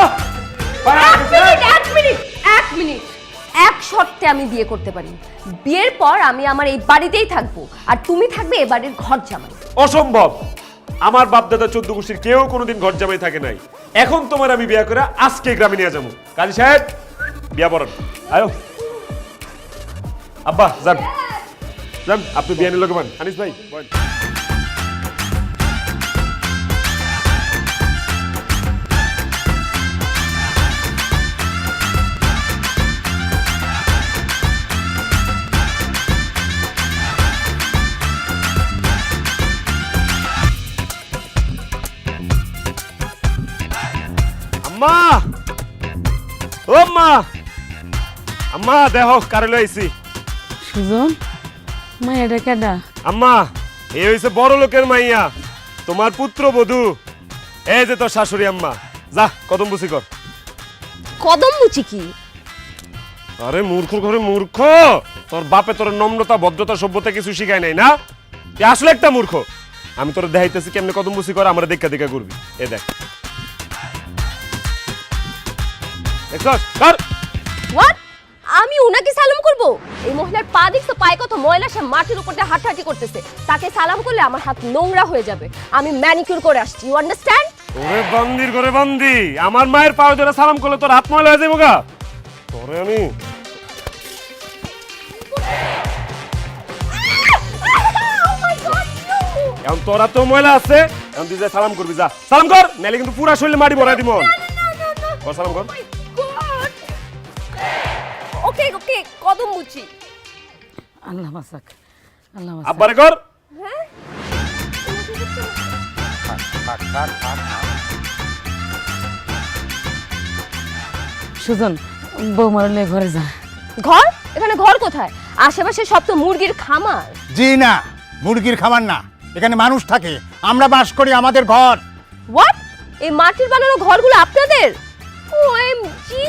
পায়া গেছে। এক মিনিট, এক শর্তে আমি বিয়ে করতে পারি। বিয়ের পর আমি আমার এই বাড়িতেই থাকবো, আর তুমি থাকবে এ বাড়ির ঘর জামাই। অসম্ভব। আমার বাপ দাদা 14 গোষ্ঠীর কেউ কোনোদিন ঘর জামাই থাকে নাই। এখন তোমার আমি বিয়ে করে আজকে গ্রামে নিয়ে যাবো। কাজী সাহেব, বিয়া পড়ান। আয়ো আব্বা, যান যান, আপনি বিয়ে নিয়ে লোক মান। আনিস ভাই বলেন। আম্মা, ও মা, আম্মা দেহ কারে লইছি। সুজন, মায়েরা কেডা? আম্মা, এই হইছে বড় লোকের মাইয়া, তোমার পুত্রবধূ। এই যে তোর শাশুড়ি। আম্মা, যা কদম বুঝি কর। কদম মুচি কি? আরে মূর্খ ঘরে মূর্খ, তোর বাপে তোর নম্রতা, ভদ্রতা, সভ্যতা কিছু শিখায় নাই না? তুই আসলে একটা মূর্খ। আমি তোর দেখাইতেছি কেমনে কদম বুঝি কর, আমরা দেখা দেখা করবি। এ দেখ, হোয়াট? আমি উনাকে সালাম করব? এই মহিলার পা দেখছো? পায়ে কত ময়লা, সে মাটির উপর দিয়ে হাঁটাহাঁটি করতেছে। তাকে সালাম করলে আমার হাত নোংরা হয়ে যাবে। আমি ম্যানিকিউর করে আসছি, ইউ আন্ডারস্ট্যান্ড? ওরে বান্দির করে বান্দি, আমার মায়ের পায়ে ধরে সালাম করলে তোর হাত ময়লা হয়ে যাবো গা। তোরে আমি এখন তোর হাতেও ময়লা আছে, এখন তুই যা সালাম করবি, যা সালাম কর, নাহলে কিন্তু পুরা শরীরে মাটি ভরাই দিব। কর সালাম কর। ওকে ওকে, কদম মুচি। আল্লাহ বাঁচাক, আল্লাহ বাঁচাক। আব্বারে কর। সুজন, বৌমার নিয়ে ঘরে যা। ঘর? এখানে ঘর কোথায়? আশেপাশে সব তো মুরগির খামার। জি না, মুরগির খাবার না, এখানে মানুষ থাকে, আমরা বাস করি, আমাদের ঘর। হোয়াট? এই মাটির বানানো ঘরগুলো আপনাদের? ওএমজি,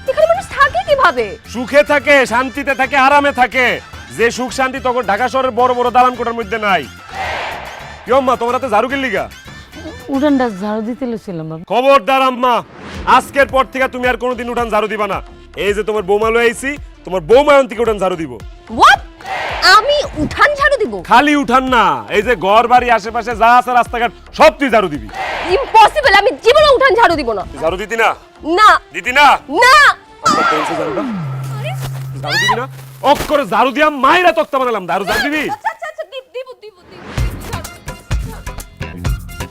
এখানে মানুষ থাকে কিভাবে? সুখে থাকে, শান্তিতে থাকে, আরামে থাকে। যে সুখ শান্তি তখন ঢাকা শহরের বড় বড় দালান কোঠার মধ্যে নাই। কি আম্মা, তোমার হাতে ঝাড়ু কিনলি গা? উঠানটা ঝাড়ু দিতে লেছিলাম বাবা। খবরদার আম্মা, আজকের পর থেকে তুমি আর কোনোদিন উঠান ঝাড়ু দিবা না। এই যে তোমার বৌমা লয়ে আইছি, তোমার বৌমা এখন থেকে উঠান ঝাড়ু দিব। হোয়াট? আমি উঠান ঝাড়ু দিব? খালি উঠান না, এই যে ঘর বাড়ি আশেপাশে যা আছে রাস্তাঘাট সব তুই ঝাড়ু দিবি। ইম্পসিবল, আমি জীবনে উঠান ঝাড়ু দিব না। ঝাড়ু দিতি না? না দিতি না? না। আব্বা, পেয়েছে ঝাড়ুটা? ঝাড়ু দিবি না? অক্ষরে ঝাড়ু দিয়া মাইরা তক্তা বানালাম, ঝাড়ু দিবি? আচ্ছা আচ্ছা আচ্ছা, দিব।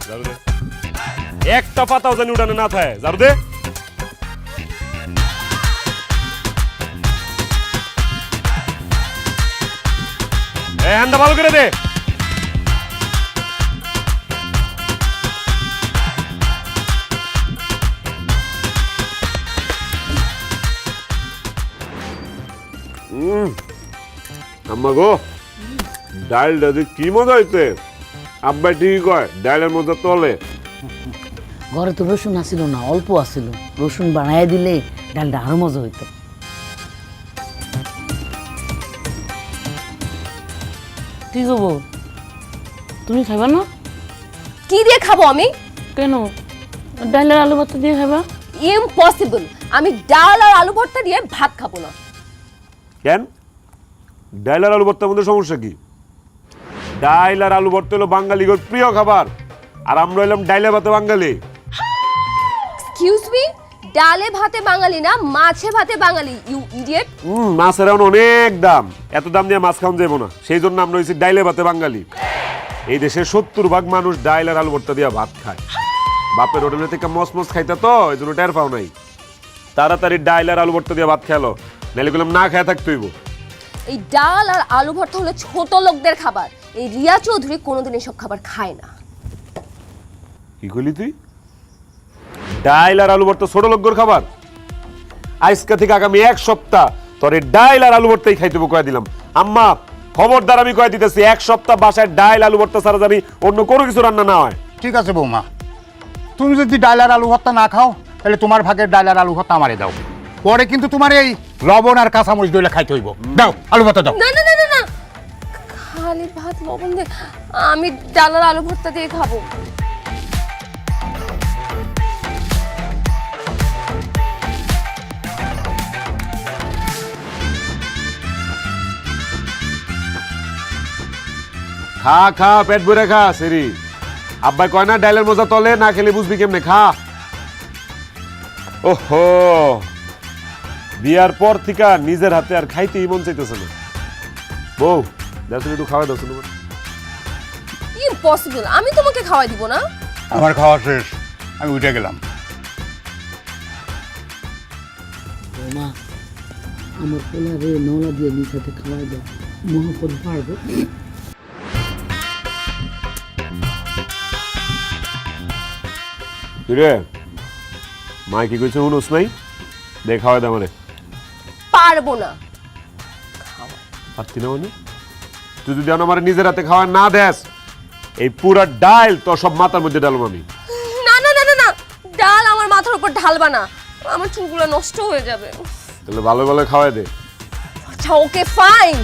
ঝাড়ু দে, একটা পাতাও জানি উঠানে না থাকে। ঝাড়ু দে। হ্যান্ডা ভালো করে দে। আম্মা গো ডালটা যে কি মজা হইতে, আব্বা ঠিকই কয় ডালের মজা তলে। ঘরে তো রসুন আসিল না, অল্প আসিল, রসুন বাড়াই দিলে ডালটা আরো মজা হইতো। কি গো বউ, তুমি খাইবা না? কি দিয়ে খাবো আমি? কেন, ডালের আলু ভর্তা দিয়ে খাইবা? ইম্পসিবল, আমি ডাল আর আলু ভর্তা দিয়ে ভাত খাবো না। কেন? ডাল আর আলু ভর্তার মধ্যে সমস্যা কি? ডাল আর আলু ভর্তা হলো বাঙালির প্রিয় খাবার, আর আমরা হইলাম ডাইলে ভাতে বাঙালি। এক্সকিউজ মি, ডালে ভাতে বাঙালি না, মাছে ভাতে বাঙালি, ইউ ইডিয়েট। মাছের এখন অনেক দাম, এত দাম দিয়ে মাছ খাওয়া যাবো না, সেই জন্য আমরা হয়েছি ডাইলে ভাতে বাঙালি। এই দেশের 70% মানুষ ডাইল আর আলু ভর্তা দিয়ে ভাত খায়। বাপের হোটেলে থেকে মস মস খাইতে তো এই জন্য টের পাও নাই। তাড়াতাড়ি ডাইল আর আলু ভর্তা দিয়ে ভাত খেলো, নাহলে গেলাম না খেয়ে থাকতে হইব। এই ডাল আর আলু ভর্তা হলো ছোট লোকদের খাবার, এই রিয়া চৌধুরী কোনোদিন এসব খাবার খায় না। কি কইলি তুই? ডাইল আর আলু ভর্তা ছোট লোকদের খাবার? আজকে থেকে আগামী 1 সপ্তাহ তোর এই ডাইল আর আলু ভর্তাই খাইতে কয়ে দিলাম। আম্মা খবরদার, আমি কয়ে দিতেছি 1 সপ্তাহ বাসায় ডাইল আলু ভর্তা ছাড়া জানি অন্য কোনো কিছু রান্না না হয়। ঠিক আছে বৌমা, তুমি যদি ডাল আর আলু ভর্তা না খাও তাহলে তোমার ভাগের ডাল আর আলু ভর্তা আমারে দাও, পরে কিন্তু তোমার এই লবণ আর কাঁচামরিচ দইলে খাইতে হইব। দাও আলু ভর্তা দাও। না না না না না, খালি ভাত লবণ দিয়ে, আমি ডাল আর আলু ভর্তা দিয়ে খাবো। খা খা, পেট ভরে খা সেরি। আব্বাই কয় না ডাইলের মজা তলে, না খেলে বুঝবি কেমনে, খা। ওহো, বিয়ার পর থেকে নিজের হাতে আর খাইতেই মন চাইতেছে না। বউ দেখুন একটু খাওয়াই দাও। ইম্পসিবল, আমি তোমাকে খাওয়াই দিব না। আমার খাওয়া শেষ, আমি উঠে গেলাম। মা, আমার পোলা রে নলা দিয়ে নিচেতে খাওয়াই দাও, মহাপদ পারবো। রে মাই কি কইছে শুনোস নাই? দেখ খাওয়াই দাও মানে। পারবো না। পারতি না মানে? তুই যদি আমার নিজের হাতে খাওয়া না দেস, এই পুরা ডাল তো সব মাথার মধ্যে ডালুম আমি। না না না না না, ডাল আমার মাথার উপর ঢালবা না, আমার চুলগুলো নষ্ট হয়ে যাবে। তাহলে ভালো ভালো খাওয়াই দে। আচ্ছা ওকে ফাইন।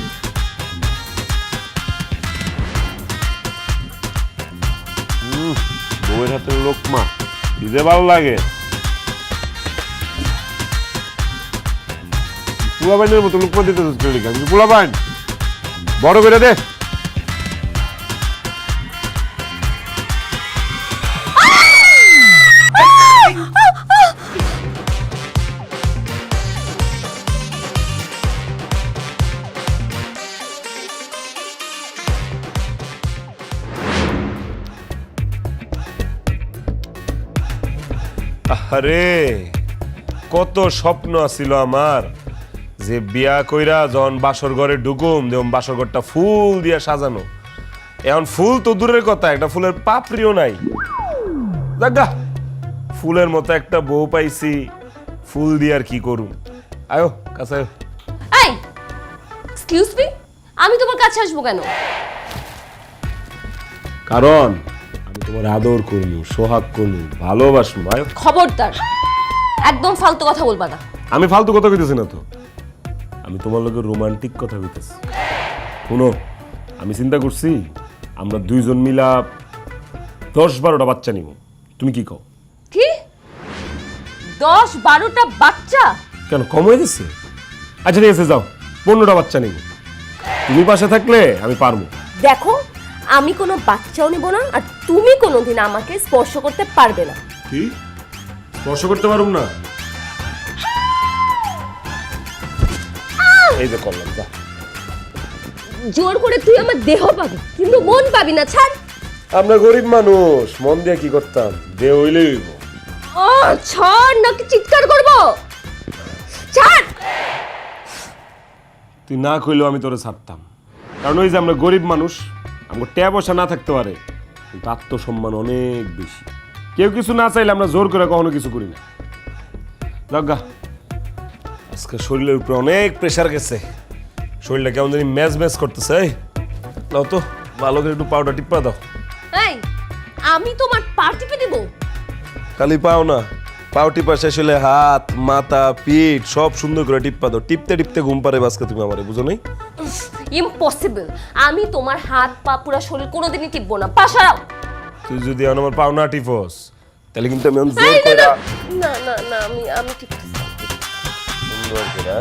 বউয়ের হাতের লোকমা দিতে ভালো লাগে। পোলা বাইনের মতো লোকমা দিতে আমি পোলা বাইন বড় করে দে। আরে কত স্বপ্ন আছিল আমার যে বিয়া কইরা যখন বাসর ঘরে ঢুকুম যেমন বাসর ঘরটা ফুল দিয়া সাজানো। এখন ফুল তো দূরের কথা, একটা ফুলের পাপড়িও নাই। দেখা ফুলের মতো একটা বউ পাইছি, ফুল দিয়ে আর কি করুম। আয়ো কাছে আয়ো। এই এক্সকিউজ মি, আমি তোমার কাছে আসবো কেন? কারণ আমি তোমার আদর করলু, সোহাগ করলু, ভালোবাসবো। আয়ো। খবরদার, একদম ফালতু কথা বলবা না। আমি ফালতু কথা কইতেছি না তো, আমি তোমার লগে রোমান্টিক কথা কইতেছি। শুনো, আমি চিন্তা করছি আমরা দুইজন মিলা 10-12টা বাচ্চা নিব। তুমি কি কও? কি 10-12টা বাচ্চা? কেন কম হয়ে গেছে? আচ্ছা ঠিক আছে, যাও 15টা বাচ্চা নিব। তুমি পাশে থাকলে আমি পারবো। দেখো, আমি কোনো বাচ্চাও নিব না, আর তুমি কোনোদিন আমাকে স্পর্শ করতে পারবে না। কি স্পর্শ করতে পারুম না? এই যে করলাম, যা। জোর করে তুই আমার দেহ পাবি, কিন্তু মন পাবি না। ছাড়। আমরা গরিব মানুষ, মন দিয়ে কি করতাম? দে হইলেই হইব। ছাড়, নাকি চিৎকার করব? ছাড়। তুই না কইলেও আমি তোরে ছাড়তাম, কারণ ওই যে আমরা গরিব মানুষ, আমার টাকা পয়সা না থাকতে পারে কিন্তু আত্মসম্মান অনেক বেশি। কেউ কিছু না চাইলে আমরা জোর করে কখনো কিছু করি না। আজকে শরীরের উপরে অনেক প্রেশার গেছে, শরীরটা কেমন জানি ম্যাজ ম্যাজ করতেছে। এই নাও তো ভালো করে একটু পাউডার টিপা দাও। এই আমি তোমার পা টিপে দিব? খালি পাও না, পাও টিপা শেষ হলে হাত মাথা পিঠ সব সুন্দর করে টিপা দাও। টিপতে টিপতে ঘুম পারে বাসকে তুমি আমারে, বুঝো নাই? ইম্পসিবল, আমি তোমার হাত পা পুরো শরীর কোনোদিনই টিপবো না। পা সরাও। তুই যদি এখন আমার পাও না টিপস তাহলে কিন্তু আমি এই, জোর না, করে না না না আমি টিপতেছি। সুন্দর করে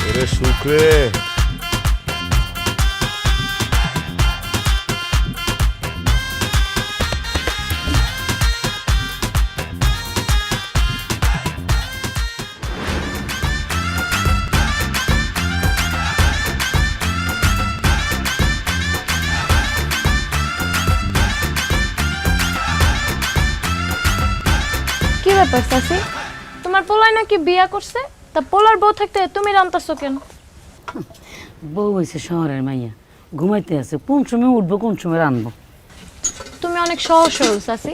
এরে শুক্রে। কি ব্যাপার চাচি, তোমার পোলায় নাকি বিয়া করছে? তা পোলার বউ থাকতে তুমি রান্তাছো কেন? বউ হয়েছে শহরের মাইয়া, ঘুমাইতে আছে, কোন সময় উঠবো কোন সময় রানবো। তুমি অনেক সহজ সরল চাচি।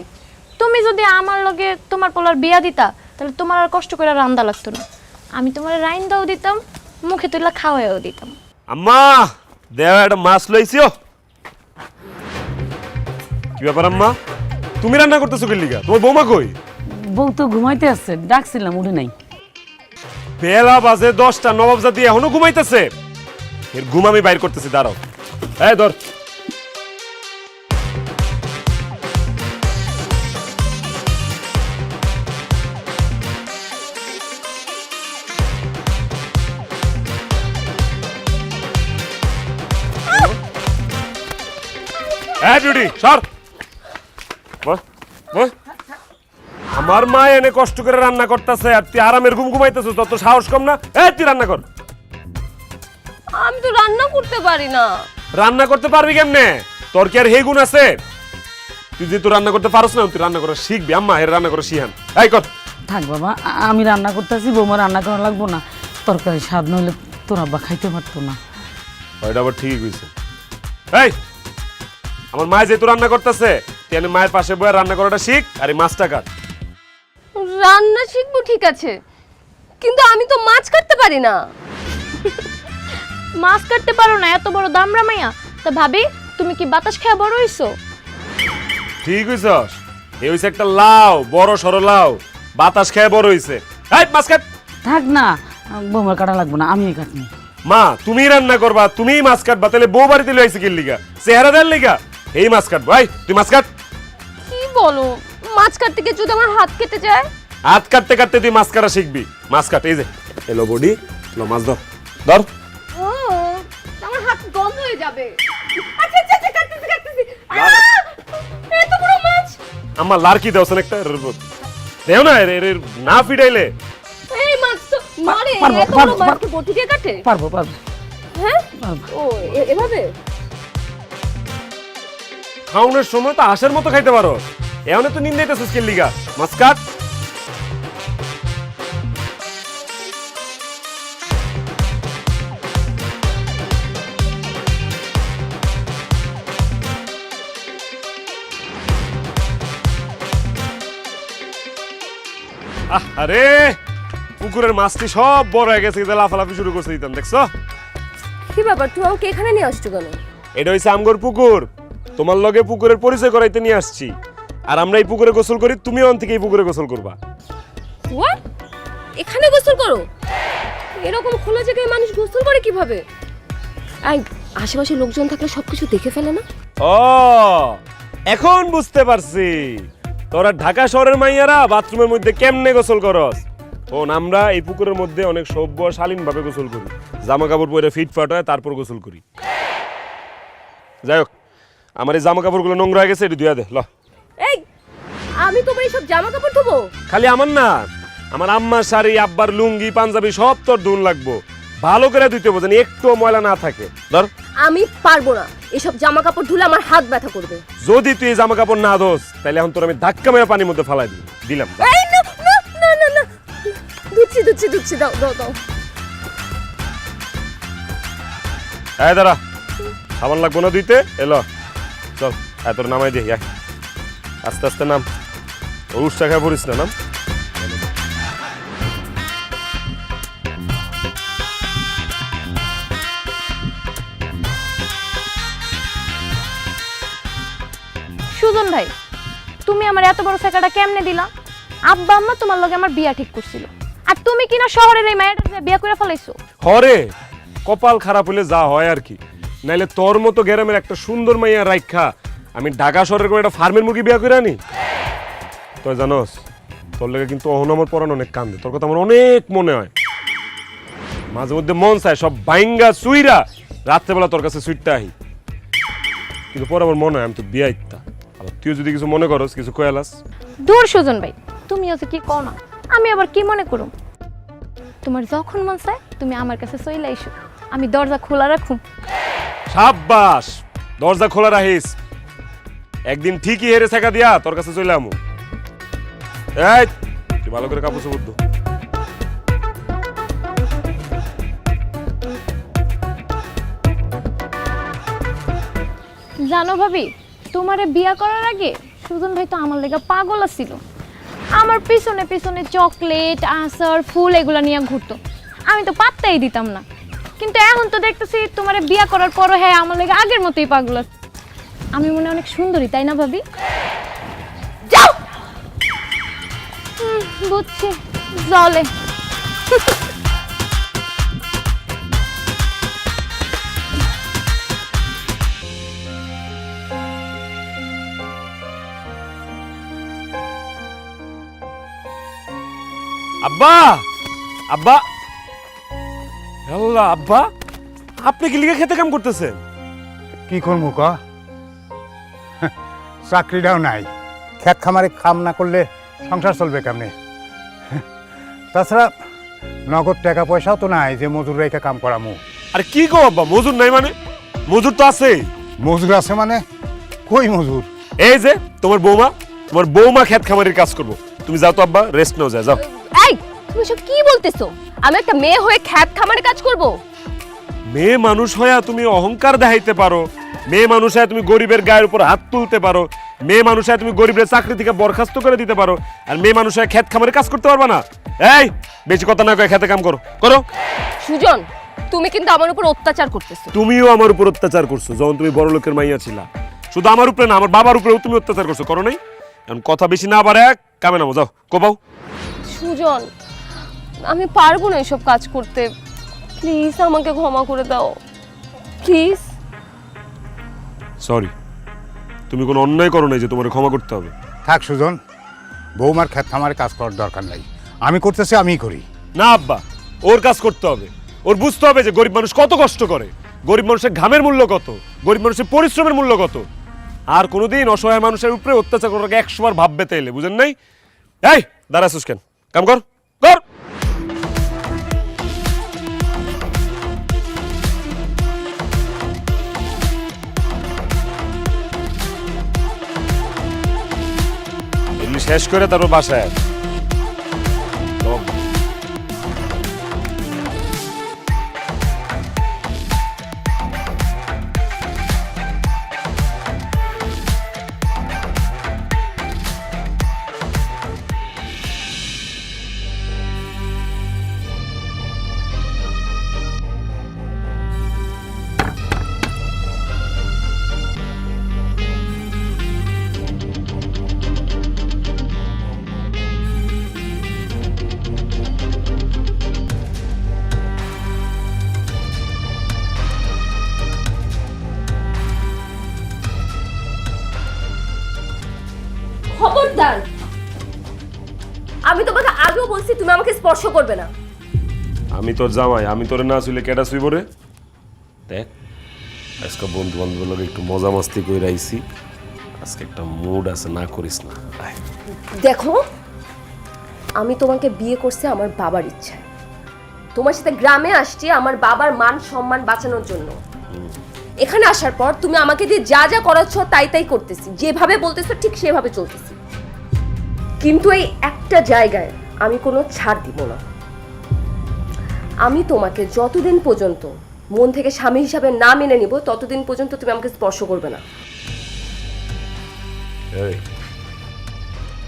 তুমি যদি আমার লগে তোমার পোলার বিয়া দিতা তাহলে তোমার আর কষ্ট করে রান্দা লাগতো না। আমি তোমার রাইন দাও দিতাম, মুখে তুলা খাওয়াইও দিতাম। আম্মা দেও একটা মাছ লইছিও। কি ব্যাপার আম্মা, তুমি রান্না করতেছো কি লিগা? তোমার বৌমা কই? বউ তো ঘুমাইতে আছে, ডাকছিলাম উঠে নাই। বেলা বাজে 10টা, নবাব জাতি এখনো ঘুমাইতেছে। এর ঘুম আমি বাইর করতেছি, দাঁড়াও। এই ধর। এই জুডি সর। বস বস। আমার মা এনে কষ্ট করে রান্না করতেছে আর তুই আরামের ঘুম ঘুমাইতেছিস, তত সাহস কম না? এই তুই রান্না কর। আমি তো রান্না করতে পারি না। রান্না করতে পারবি কেমনে? তোর কি আর হে গুণ আছে? তুই যে তুই রান্না করতে পারছ না, তুই রান্না করা শিখবি। আম্মা এর রান্না করা শিখান। এই কর। থাক বাবা, আমি রান্না করতেছি, বৌমা রান্না করা লাগবো না। তরকারি স্বাদ নইলে তোর আব্বা খাইতে পারতো না। ওইটা আবার ঠিকই কইছে। এই আমার মা যেহেতু রান্না করতেছে, তুই মায়ের পাশে বসে রান্না করাটা শিখ আর এই মাছটা কাট। রান্না শিখবো ঠিক আছে, কিন্তু আমি তো মাছ কাটতে পারি না। মাছ কাটতে পারো না? এত বড় দামড়া মাইয়া। তা ভাবি, তুমি কি বাতাস খেয়ে বড় হইছো? ঠিক হইছস। এই হইছে একটা লাউ, বড় সরো লাউ, বাতাস খেয়ে বড় হইছে। এই মাছ কাট। থাক না, বৌমার কাটা লাগবো না, আমি কাটনি। মা তুমি রান্না করবা, তুমিই মাছ কাটবা, তাহলে বউ বাড়িতে লইছে কি লিগা? চেহারা দেন লিগা? এই মাছ কাটবো। এই তুই মাছ কাট। কি বলো? মাছ কাটতে গিয়ে যদি আমার হাত কেটে যায়? হাত কাটতে কাটতে তুই মাছ কাটা শিখবি। মাছ কাট। এই যে এলো বডি, এলো মাছ ধর ধর। আমার হাত গন্ধ হয়ে যাবে। আচ্ছা আচ্ছা আচ্ছা, কাটতেছি। এত বড় মাছ। আমার লারকি দেওছেন একটা দেও না, এর না ফিটাইলে। এই মাছ তো মারে। পারবো, এত বড় পারবো, মাছ কি বটি দিয়ে কাটে? পারবো পারবো। হ্যাঁ? ও এভাবে? খাওনের সময় তো হাঁসের মতো খাইতে পারো, এখন তো নিন্দাইতেছিস কি লিগা? মাছ কাট। আরে পুকুরের মাছটি সব বড় হয়ে গেছে, লাফালাফি শুরু করছে দিতাম, দেখছো? কি ব্যাপার, তুমি আমাকে এখানে নিয়ে আসছো কেন? এটা হইছে আমগর পুকুর, তোমার লগে পুকুরের পরিচয় করাইতে নিয়ে আসছি। আর আমরা এই পুকুরে গোসল করি, তুমি অন থেকে এই পুকুরে গোসল করবা। হোয়াট? এখানে গোসল করো? এরকম খোলা জায়গায় মানুষ গোসল করে কিভাবে? এই আশেপাশে লোকজন থাকলে সবকিছু দেখে ফেলে না? ও এখন বুঝতে পারছি, তোরা ঢাকা শহরের মাইয়ারা বাথরুমের মধ্যে কেমনে গোসল করস। ও আমরা এই পুকুরের মধ্যে অনেক সভ্য শালীন ভাবে গোসল করি, জামা কাপড় পরে ফিটফাট হয় তারপর গোসল করি। যাই হোক, আমার এই জামা কাপড়গুলো নোংরা হয়ে গেছে, এটি ধুয়া দে। ল। এই আমি তোমার এইসব জামা কাপড় ধোবো? খালি আমার না, আমার আম্মার শাড়ি, আব্বার লুঙ্গি, পাঞ্জাবি সব তোর ধুন লাগবো। ভালো করে ধুইতে বোঝেন, একটু ময়লা না থাকে। ধর। আমি পারবো না, এসব জামা কাপড় ধুলে আমার হাত ব্যথা করবে। যদি তুই জামা কাপড় না ধোস তাহলে এখন তোর আমি ধাক্কা মেরে পানির মধ্যে ফালাই দিলাম। এই না না না না না, ধুচ্ছি, দাও দাও দাও। এই দাঁড়া, সাবান লাগবো না ধুইতে, এলো চল। তোর নামাই দেখি আস্তে আস্তে নাম ওর টাকা পড়িস না নাম। সুজন ভাই, তুমি আমার এত বড় টাকাটা কেমনে দিলা? আব্বা আম্মা তোমার লগে আমার বিয়া ঠিক করছিল, আর তুমি কিনা শহরের এই মায়ের বিয়া করে ফেলাইছো। হরে কপাল খারাপ হলে যা হয় আর কি, নাইলে তোর মতো গ্রামের একটা সুন্দর মাইয়া রাইখা আমি ঢাকা শহরের কোনো একটা ফার্মের মুরগি বিয়া করে আনি। তুই জানোস তোর লেগে কিন্তু অহন আমার পরান অনেক কান্দে, তোর কথা আমার অনেক মনে হয়। মাঝে মধ্যে মন চায় সব বাইঙ্গা চুইরা রাত্রেবেলা তোর কাছে সুইটটা আহি, কিন্তু পরে আমার মনে হয় আমি তো বিয়া ইত্যা। আবার তুই যদি কিছু মনে করস, কিছু কয়ালাস। দূর সুজন ভাই, তুমি হচ্ছে কি কও না, আমি আবার কি মনে করুম? তোমার যখন মন চায় তুমি আমার কাছে চলে আইসো, আমি দরজা খোলা রাখুম। সাব্বাস, দরজা খোলা রাখিস, একদিন ঠিকই হেরে শেখা দিয়া তোর কাছে চলে আমু। এই তুই ভালো করে কাপড় চোপড় ধো। জানো ভাবি, তোমারে বিয়া করার আগে সুজন ভাই তো আমার লেগা পাগল ছিল, আমার পিছনে পিছনে চকলেট আচার ফুল এগুলা নিয়ে ঘুরতো, আমি তো পাত্তাই দিতাম না। কিন্তু এখন তো দেখতেছি তোমারে বিয়া করার পরও হ্যাঁ আমার লেগে আগের মতোই পাগল আছে। আমি মনে অনেক সুন্দরী, তাই না ভাবি? যাও। বুঝছি, জলে আব্বা, আব্বা, আল্লাহ আব্বা, আপনি কি লিগে খেতে কাম করতেছেন? কি করবো ক, চাকরিটাও নাই, খেত খামারে কাম না করলে সংসার চলবে কেমনে? তাছাড়া নগদ টাকা পয়সাও তো নাই যে মজুর রেখে কাম করামু। আরে কি গো আব্বা, মজুর নাই মানে? মজুর তো আছে। মজুর আছে মানে? কই মজুর? এই যে তোমার বৌমা খেত খামারের কাজ করবো। তুমি যাও তো আব্বা, রেস্ট নাও, যাও। এই তুমি সব কি বলতেছো? আমি একটা মেয়ে হয়ে খ্যাত খামারে কাজ করব? মেয়ে মানুষ হয়ে তুমি অহংকার দেখাইতে পারো, মেয়ে মানুষ হয়ে তুমি গরিবের গায়ের উপর হাত তুলতে পারো, মেয়ে মানুষ হয়ে তুমি গরিবের চাকরি থেকে বরখাস্ত করে দিতে পারো, আর মেয়ে মানুষ হয়ে খেত খামারে কাজ করতে পারবা না? এই বেশি কথা না কয়ে খেতে কাম করো। সুজন, তুমি কিন্তু আমার উপর অত্যাচার করতেছো। তুমিও আমার উপর অত্যাচার করছো যখন তুমি বড় লোকের মাইয়া ছিলা। শুধু আমার উপরে না, আমার বাবার উপরেও তুমি অত্যাচার করছো, করো নাই? এখন কথা বেশি না বাড়ে কামে নামো, যাও কোপাও। সুজন, আমি পারবো না এসব কাজ করতে, প্লিজ আমাকে ক্ষমা করে দাও, প্লিজ। সরি, তুমি কোনো অন্যায় করো নাই যে তোমার ক্ষমা করতে হবে। থাক সুজন, বৌমার খেত খামারে কাজ করার দরকার নাই, আমি করতেছি, আমিই করি। না আব্বা, ওর কাজ করতে হবে, ওর বুঝতে হবে যে গরিব মানুষ কত কষ্ট করে, গরিব মানুষের ঘামের মূল্য কত, গরিব মানুষের পরিশ্রমের মূল্য কত। আর কোনোদিন অসহায় মানুষের উপরে অত্যাচার করার আগে 100 বার ভাববে তাইলে, বুঝেন নাই? এই দাঁড়াছিস কেন, কাম কর কর। এগুলি শেষ করে তারপর বাসায় খবরদার, আমি তোমাকে আগেও বলছি তুমি আমাকে স্পর্শ করবে না। আমি তোর জামাই, আমি তোরে না আসলে কেডা শুইব রে? দেখ আজকে বন্ধু বান্ধবের লগে একটু মজা মাস্তি করে আইছি, আজকে একটা মুড আছে, না করিস না। দেখো, আমি তোমাকে বিয়ে করছি আমার বাবার ইচ্ছায়, তোমার সাথে গ্রামে আসছি আমার বাবার মান সম্মান বাঁচানোর জন্য। এখানে আসার পর তুমি আমাকে দিয়ে যা যা করাচ্ছ তাই তাই করতেছি, যেভাবে বলতেছো ঠিক সেভাবে চলতেছি, কিন্তু এই একটা জায়গায় আমি কোনো ছাড় দিব না। আমি তোমাকে যতদিন পর্যন্ত মন থেকে স্বামী হিসাবে না মেনে নিব ততদিন পর্যন্ত তুমি আমাকে স্পর্শ করবে না। এই,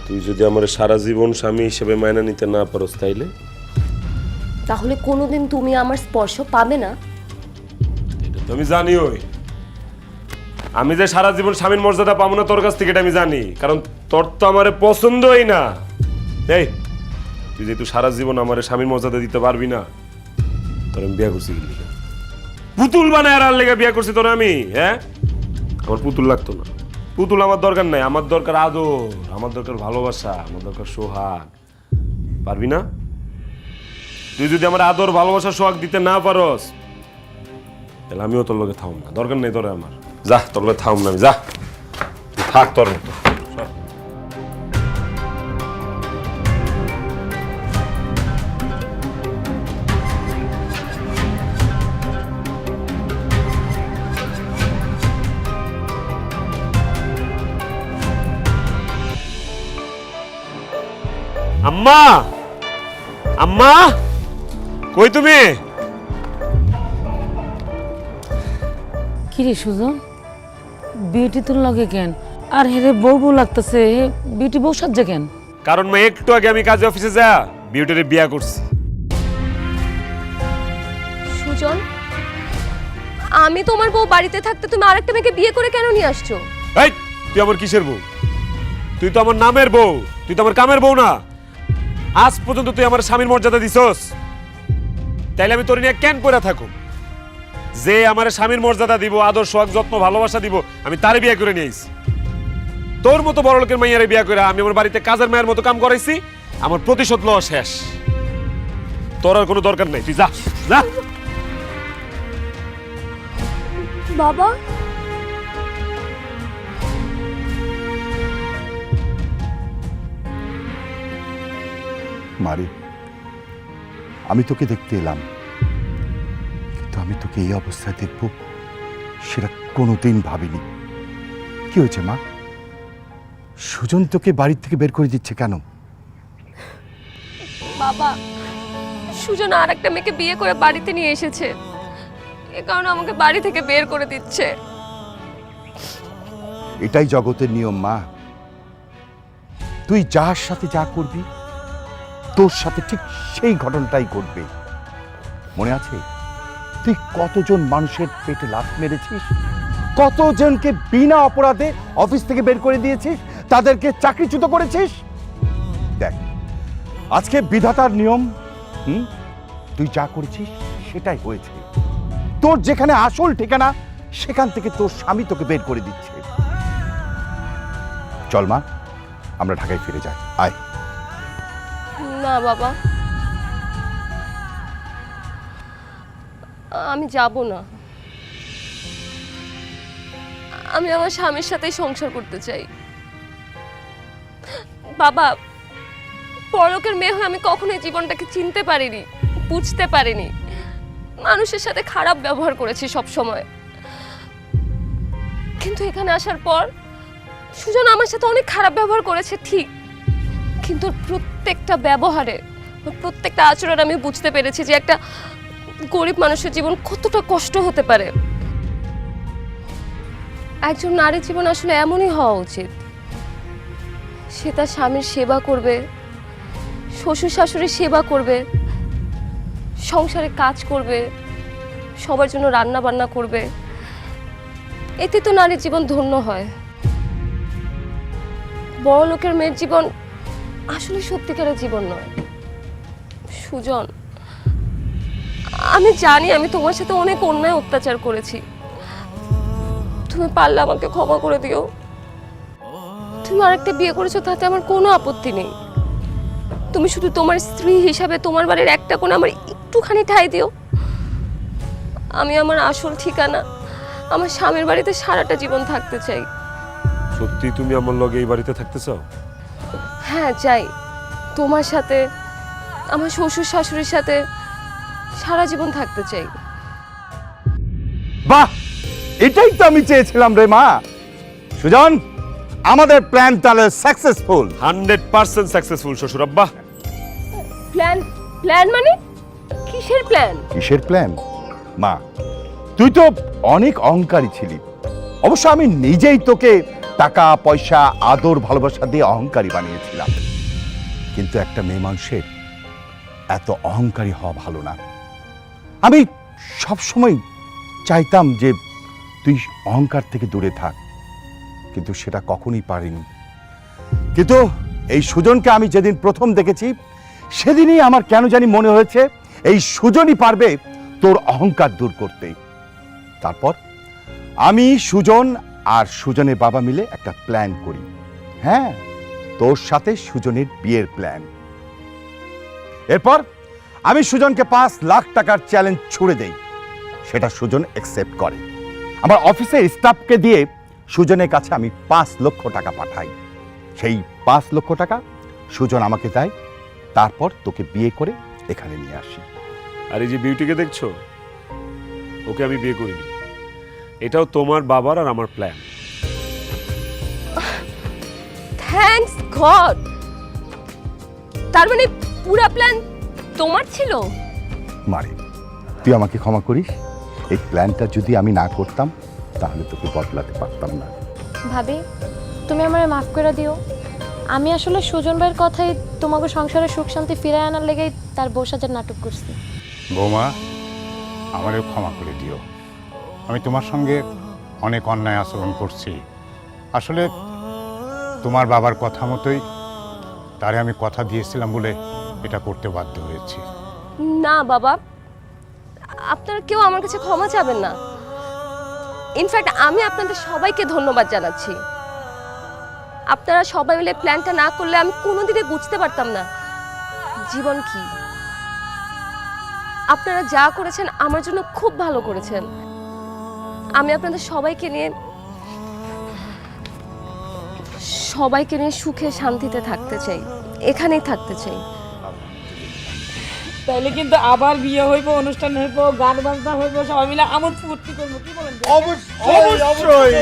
তুই যদি আমার সারা জীবন স্বামী হিসেবে মাইনা নিতে না পারোস তাইলে তাহলে কোনোদিন তুমি আমার স্পর্শ পাবে না? এটা তো আমি জানি। আমি যে সারা জীবন স্বামীর মর্যাদা পাবো না তোর কাছ থেকে এটা আমি জানি, কারণ তোর তো আমারে পছন্দই না। এই, তুই যেহেতু সারা জীবন আমারে স্বামীর মর্যাদা দিতে পারবি না, তোর আমি বিয়ে করছি কিন্তু পুতুল বানায় আর লেগে বিয়ে করছি তোর আমি। হ্যাঁ, আমার পুতুল লাগতো না, পুতুল আমার দরকার নাই। আমার দরকার আদর, আমার দরকার ভালোবাসা, আমার দরকার সোহাগ। পারবি না? তুই যদি আমার আদর ভালোবাসা সোহাগ দিতে না পারস, তাহলে আমিও তোর লগে থাম না। দরকার নেই তোরে আমার। যা, তোর লগে থাম না আমি। যা, তুই থাক তোর মতো। আম্মা, আম্মা, কই তুমি? কিরে সুজন, বিউটি তোর লগে কেন? আর হেরে বউ বউ লাগতেছে, বিউটি বউ সাজছে কেন? কারণ মা একটু আগে আমি কাজে অফিসে যা বিউটির বিয়া করছি। সুজন, আমি তোমার বউ বাড়িতে থাকতে তুমি আরেকটা মেয়েকে বিয়ে করে কেন নিয়ে আসছো? এই, তুই আমার কিসের বউ? তুই তো আমার নামের বউ, তুই তো আমার কামের বউ না। আজ পর্যন্ত তুই আমার স্বামীর মর্যাদা দিছস, তাইলে আমি তোর নিয়ে কেন পড়ে থাকো? যে আমার স্বামীর মর্যাদা দিব, আদর সোহাগ যত্ন ভালোবাসা দিব, আমি তারে বিয়ে করে নিয়ে আইছি। তোর মতো বড় লোকের মাইয়ারে বিয়ে করে আমি আমার বাড়িতে কাজের মায়ের মতো কাম করাইছি। আমার প্রতিশোধ লওয়া শেষ। তোর আর কোনো দরকার নাই, তুই যা যা। বাবা, মারে, আমি তোকে দেখতে এলাম, কিন্তু আমি তোকে এই অবস্থায় দেখব সেটা কোনোদিন ভাবিনি। কি হয়েছে মা? সুজন তোকে বাড়ি থেকে বের করে দিচ্ছে কেন? বাবা, সুজন আর একটা মেয়েকে বিয়ে করে বাড়িতে নিয়ে এসেছে, এ কারণে আমাকে বাড়ি থেকে বের করে দিচ্ছে। এটাই জগতের নিয়ম মা। তুই যার সাথে যা করবি, তোর সাথে ঠিক সেই ঘটনাটাই ঘটবে। মনে আছে তুই কতজন মানুষের পেটে লাথ মেরেছিস, কতজনকে বিনা অপরাধে অফিস থেকে বের করে দিয়েছিস, তাদেরকে চাকরিচ্যুত করেছিস। দেখ, আজকে বিধাতার নিয়ম, তুই যা করেছিস সেটাই হয়েছে। তোর যেখানে আসল ঠিকানা, সেখান থেকে তোর স্বামী তোকে বের করে দিচ্ছে। চল মা, আমরা ঢাকায় ফিরে যাই। আয়। না বাবা, আমি যাব না। আমি আমার স্বামীর সাথেই সংসার করতে চাই। বাবা, পরলোকের মেয়ে হয়ে আমি কখনোই জীবনটাকে চিনতে পারিনি, বুঝতে পারিনি। মানুষের সাথে খারাপ ব্যবহার করেছি সব সময়, কিন্তু এখানে আসার পর সুজন আমার সাথে অনেক খারাপ ব্যবহার করেছে ঠিক, কিন্তু প্রত্যেকটা ব্যবহারে, প্রত্যেকটা আচরণ আমি বুঝতে পেরেছি যে একটা গরিব মানুষের জীবন কতটা কষ্ট হতে পারে। একজন নারীর জীবন আসলে এমনই হওয়া উচিত। সে তার স্বামীর সেবা করবে, শ্বশুর শাশুড়ির সেবা করবে, সংসারে কাজ করবে, সবার জন্য রান্না বান্না করবে। এতে তো নারীর জীবন ধন্য হয়। বড় লোকের মেয়ের জীবন আসলে সত্যিকারের জীবন নয়। সুজন, আমি জানি আমি তোমার সাথে অনেক অন্যায় অত্যাচার করেছি। তুমি পারলে আমাকে ক্ষমা করে দিও। তুমি আরেকটা বিয়ে করেছো, তাতে আমার কোনো আপত্তি নেই। তুমি শুধু তোমার স্ত্রী হিসাবে তোমার বাড়ির একটা কোণে আমার একটুখানি ঠাঁই দিও। আমি আমার আসল ঠিকানা, আমার স্বামীর বাড়িতে সারাটা জীবন থাকতে চাই। সত্যি তুমি আমার লগে এই বাড়িতে থাকতে চাও? হ্যাঁ চাই, তোমার সাথে, আমার শ্বশুর শাশুড়ির সাথে সারা জীবন থাকতে চাই। বাহ, এটাই তো আমি চেয়েছিলাম রে মা। সুজন, আমাদের প্ল্যান তাহলে সাকসেসফুল। 100% সাকসেসফুল শ্বশুর আব্বা। প্ল্যান? প্ল্যান মানে কিসের প্ল্যান? কিসের প্ল্যান? মা, তুই তো অনেক অহংকারী ছিলি। অবশ্য আমি নিজেই তোকে টাকা পয়সা আদর ভালোবাসা দিয়ে অহংকারী বানিয়েছিলাম, কিন্তু একটা মেয়ে মানুষের এত অহংকারী হওয়া ভালো না। আমি সবসময় চাইতাম যে তুই অহংকার থেকে দূরে থাক, কিন্তু সেটা কখনোই পারিনি। কিন্তু এই সুজনকে আমি যেদিন প্রথম দেখেছি সেদিনই আমার কেন জানি মনে হয়েছে এই সুজনই পারবে তোর অহংকার দূর করতে। তারপর আমি, সুজন আর সুজনের বাবা মিলে একটা প্ল্যান করি। হ্যাঁ, তোর সাথে সুজনের বিয়ের প্ল্যান। এরপর আমি সুজনকে 5 লাখ টাকার চ্যালেঞ্জ ছুড়ে দেই, সেটা সুজন অ্যাকসেপ্ট করে। আমার অফিসের স্টাফকে দিয়ে সুজনের কাছে আমি 5 লক্ষ টাকা পাঠাই। সেই 5 লক্ষ টাকা সুজন আমাকে দেয়, তারপর তোকে বিয়ে করে এখানে নিয়ে আসি। আর এই যে বিউটিকে দেখছো, ওকে আমি বিয়ে করিনি। এটাও তোমার বাবার আর আমার প্ল্যান। Thanks god. তার মানে পুরো প্ল্যান তোমার ছিল? মারে, তুই আমাকে ক্ষমা করিস। এই প্ল্যানটা যদি আমি না করতাম তাহলে তোকে বদলাতে পারতাম না। ভাবি, তুমি আমারে মাফ করে দিও। আমি আসলে সুজন ভাইয়ের কথাই তোমাকে সংসারে সুখ শান্তি ফিরায় আনার লেগেই তার বউ সাজার নাটক করছি। বৌমা, আমারও ক্ষমা করে দিও। আমি তোমার সঙ্গে অনেক অন্যায় আচরণ করছি। আসলে তোমার বাবার কথা মতোই তারে আমি কথা দিয়েছিলাম বলে এটা করতে বাধ্য হয়েছি। না বাবা, আপনারা কেউ আমার কাছে ক্ষমা চাবেন না। ইনফ্যাক্ট আমি আপনাদের সবাইকে ধন্যবাদ জানাচ্ছি। আপনারা সবাই মিলে প্ল্যানটা না করলে আমি কোনোদিনই বুঝতে পারতাম না জীবন কি। আপনারা যা করেছেন আমার জন্য খুব ভালো করেছেন। আমি আপনাদের সবাইকে নিয়ে সুখে শান্তিতে থাকতে চাই, এখানেই থাকতে চাই। তাহলে কিন্তু আবার বিয়ে হইব, অনুষ্ঠান হইব, গান বাজনা হইব, সবাই মিলে আমোদ ফুর্তি করবো, কি বলেন? অবশ্যই